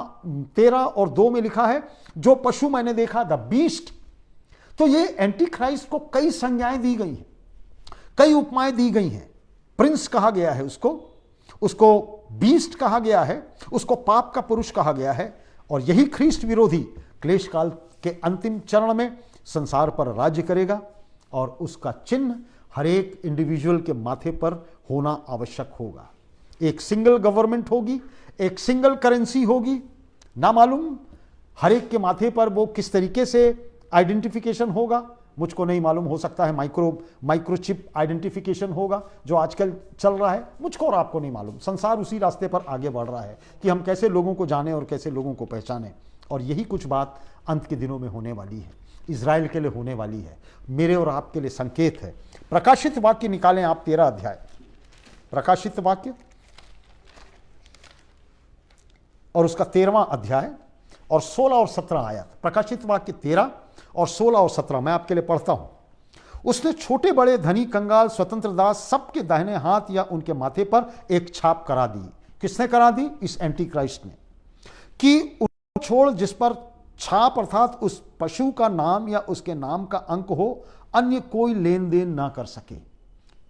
13 और 2 में लिखा है जो पशु मैंने देखा, द बीस्ट। तो ये एंटी क्राइस्ट को कई संज्ञाएं दी गई हैं, कई उपमाएं दी गई हैं। प्रिंस कहा गया है उसको बीस्ट कहा गया है, उसको पाप का पुरुष कहा गया है, और यही ख्रिस्ट विरोधी क्लेश काल के अंतिम चरण में संसार पर राज्य करेगा, और उसका चिन्ह हर एक इंडिविजुअल के माथे पर होना आवश्यक होगा। एक सिंगल गवर्नमेंट होगी, एक सिंगल करेंसी होगी, ना मालूम हर एक के माथे पर वो किस तरीके से आइडेंटिफिकेशन होगा, मुझको नहीं मालूम। हो सकता है माइक्रोचिप आइडेंटिफिकेशन होगा जो आजकल चल रहा है, मुझको और आपको नहीं मालूम। संसार उसी रास्ते पर आगे बढ़ रहा है कि हम कैसे लोगों को जाने और कैसे लोगों को पहचाने, और यही कुछ बात अंत के दिनों में होने वाली है, इजराइल के लिए होने वाली है, मेरे और आपके लिए संकेत है। प्रकाशित वाक्य निकालें आप 13 अध्याय, प्रकाशित वाक्य और उसका 13वां अध्याय और 16 और 17 आयत। प्रकाशित वाक्य 13 और 16 और 17 मैं आपके लिए पढ़ता हूं। उसने छोटे बड़े धनी कंगाल स्वतंत्र दास सबके दाहिने हाथ या उनके माथे पर एक छाप करा दी। किसने करा दी? इस एंटी क्राइस्ट ने, कि उनको छोड़ जिस पर छाप अर्थात उस पशु का नाम या उसके नाम का अंक हो, अन्य कोई लेन देन ना कर सके।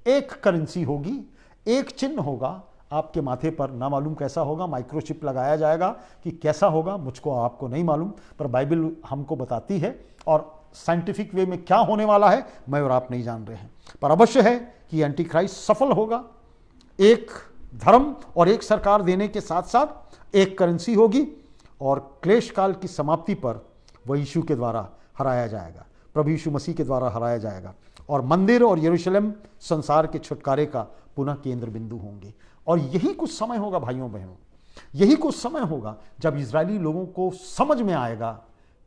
एक करेंसी होगी, एक चिन्ह होगा आपके माथे पर, ना मालूम कैसा होगा, माइक्रोचिप लगाया जाएगा कि कैसा होगा, मुझको आपको नहीं मालूम, पर बाइबल हमको बताती है। और साइंटिफिक वे में क्या होने वाला है मैं और आप नहीं जान रहे हैं, पर अवश्य है कि एंटी क्राइस्ट सफल होगा। एक धर्म और एक सरकार देने के साथ साथ एक करेंसी होगी, और क्लेश काल की समाप्ति पर वह यीशु के द्वारा हराया जाएगा, प्रभु यीशु मसीह के द्वारा हराया जाएगा, और मंदिर और यरूशलेम संसार के छुटकारे का पुनः केंद्र बिंदु होंगे। और यही कुछ समय होगा भाइयों बहनों, यही कुछ समय होगा जब इजरायली लोगों को समझ में आएगा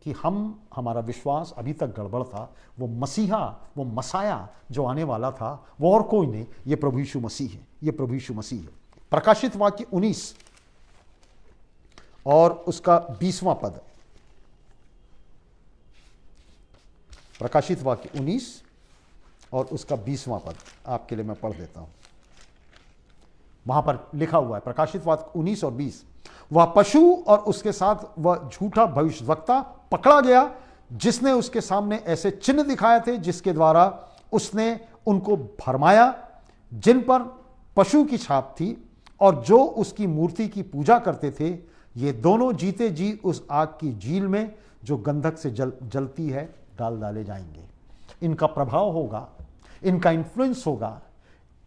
कि हमारा विश्वास अभी तक गड़बड़ था, वो मसीहा, वो मसाया जो आने वाला था वो और कोई नहीं, ये प्रभु यीशु मसीह है, ये प्रभु यीशु मसीह है। प्रकाशित वाक्य 19 और उसका 20वां पद, प्रकाशित वाक्य 19 और उसका 20वां पद आपके लिए मैं पढ़ देता हूं। वहां पर लिखा हुआ है, प्रकाशित वाक्य 19 और 20, वह पशु और उसके साथ वह झूठा भविष्यवक्ता पकड़ा गया जिसने उसके सामने ऐसे चिन्ह दिखाए थे जिसके द्वारा उसने उनको भरमाया, जिन पर पशु की छाप थी और जो उसकी मूर्ति की पूजा करते थे। ये दोनों जीते जी उस आग की झील में जो गंधक से जलती है डाल डाले जाएंगे। इनका प्रभाव होगा, इनका इन्फ्लुएंस होगा,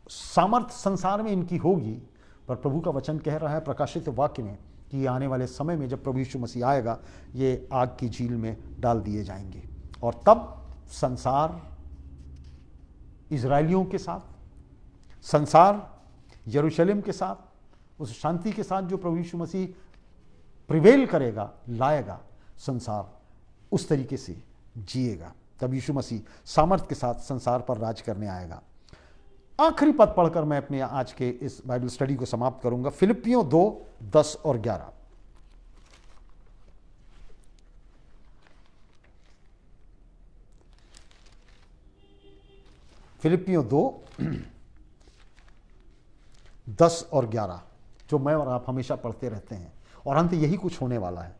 सामर्थ संसार में इनकी होगी, पर प्रभु का वचन कह रहा है प्रकाशित वाक्य में कि आने वाले समय में जब प्रभु यीशु मसीह आएगा, ये आग की झील में डाल दिए जाएंगे, और तब संसार इजरायलियों के साथ, संसार यरूशलेम के साथ, उस शांति के साथ जो प्रभु यीशु मसीह प्रिवेल करेगा, लाएगा, संसार उस तरीके से जिएगा। तब यीशु मसीह सामर्थ के साथ संसार पर राज करने आएगा। आखिरी पद पढ़कर मैं अपने आज के इस बाइबल स्टडी को समाप्त करूंगा। फिलिपियों 2:10 और 11। फिलिपियों 2:10 और 11 जो मैं और आप हमेशा पढ़ते रहते हैं, और अंत यही कुछ होने वाला है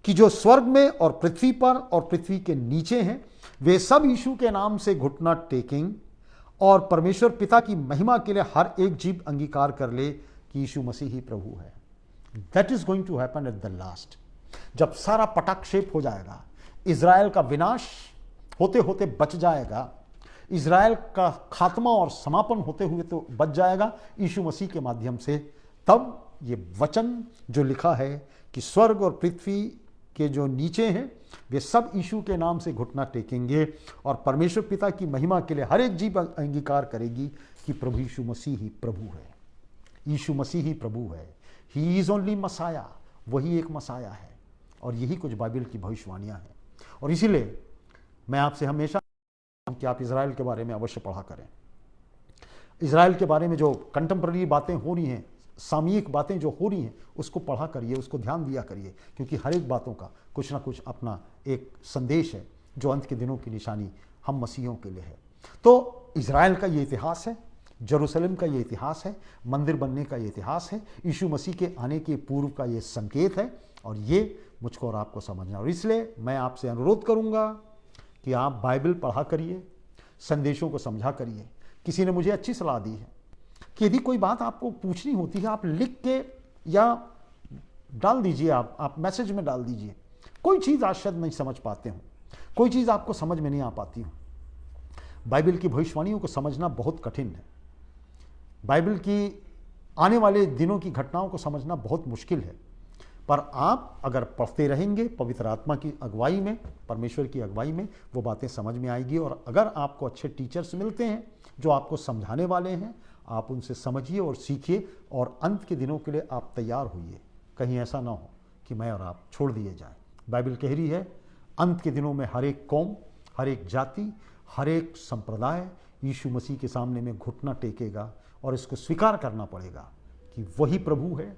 कि जो स्वर्ग में और पृथ्वी पर और पृथ्वी के नीचे हैं, वे सब यीशु के नाम से घुटना टेकेंगे, और परमेश्वर पिता की महिमा के लिए हर एक जीव अंगीकार कर ले कि यीशु मसीह ही प्रभु है। That is going to happen at the last. जब सारा पटाक्षेप हो जाएगा, इजराइल का विनाश होते होते बच जाएगा, इजराइल का खात्मा और समापन होते हुए तो बच जाएगा यीशु मसीह के माध्यम से। तब ये वचन जो लिखा है कि स्वर्ग और पृथ्वी के जो नीचे हैं वे सब यीशु के नाम से घुटना टेकेंगे, और परमेश्वर पिता की महिमा के लिए हर एक जीव अंगीकार करेगी कि प्रभु यीशु मसीह ही प्रभु है, यीशु मसीह ही प्रभु है। ही इज ओनली मसाया, वही एक मसाया है। और यही कुछ बाइबल की भविष्यवाणियां हैं। और इसीलिए मैं आपसे हमेशा कि आप इजराइल के बारे में अवश्य पढ़ा करें। इजराइल के बारे में जो कंटेम्प्रेरी बातें हो रही हैं, सामयिक बातें जो हो रही हैं, उसको पढ़ा करिए, उसको ध्यान दिया करिए, क्योंकि हर एक बातों का कुछ ना कुछ अपना एक संदेश है जो अंत के दिनों की निशानी हम मसीहों के लिए है। तो इजराइल का ये इतिहास है, जेरूशलेम का ये इतिहास है, मंदिर बनने का ये इतिहास है, यीशु मसीह के आने के पूर्व का ये संकेत है, और ये मुझको और आपको समझना। और इसलिए मैं आपसे अनुरोध करूंगा कि आप बाइबल पढ़ा करिए, संदेशों को समझा करिए। किसी ने मुझे अच्छी सलाह दी है कि यदि कोई बात आपको पूछनी होती है, आप लिख के या डाल दीजिए, आप मैसेज में डाल दीजिए। कोई चीज़ आज शायद नहीं समझ पाते हो, कोई चीज़ आपको समझ में नहीं आ पाती हो, बाइबल की भविष्यवाणियों को समझना बहुत कठिन है। बाइबल की आने वाले दिनों की घटनाओं को समझना बहुत मुश्किल है, पर आप अगर पढ़ते रहेंगे पवित्र आत्मा की अगुवाई में, परमेश्वर की अगुवाई में, वो बातें समझ में आएगी। और अगर आपको अच्छे टीचर्स मिलते हैं जो आपको समझाने वाले हैं, आप उनसे समझिए और सीखिए, और अंत के दिनों के लिए आप तैयार होइए। कहीं ऐसा ना हो कि मैं और आप छोड़ दिए जाएं। बाइबल कह रही है अंत के दिनों में हर एक कौम, हर एक जाति, हर एक संप्रदाय यीशु मसीह के सामने में घुटना टेकेगा और इसको स्वीकार करना पड़ेगा कि वही प्रभु है,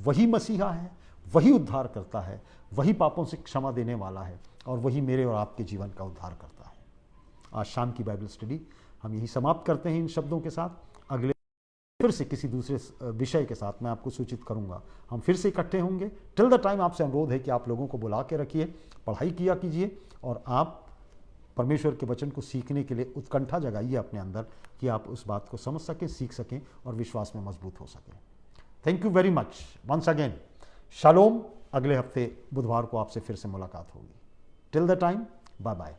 वही मसीहा है, वही उद्धार करता है, वही पापों से क्षमा देने वाला है, और वही मेरे और आपके जीवन का उद्धार करता है। आज शाम की बाइबल स्टडी हम यही समाप्त करते हैं इन शब्दों के साथ। अगले फिर से किसी दूसरे विषय के साथ मैं आपको सूचित करूंगा, हम फिर से इकट्ठे होंगे। टिल द टाइम आपसे अनुरोध है कि आप लोगों को बुला के रखिए, पढ़ाई किया कीजिए, और आप परमेश्वर के वचन को सीखने के लिए उत्कंठा जगाइए अपने अंदर कि आप उस बात को समझ सकें, सीख सकें और विश्वास में मजबूत हो सकें। Thank you very much once again. शालोम। अगले हफ्ते बुधवार को आपसे फिर से मुलाकात होगी। Till the time, bye bye.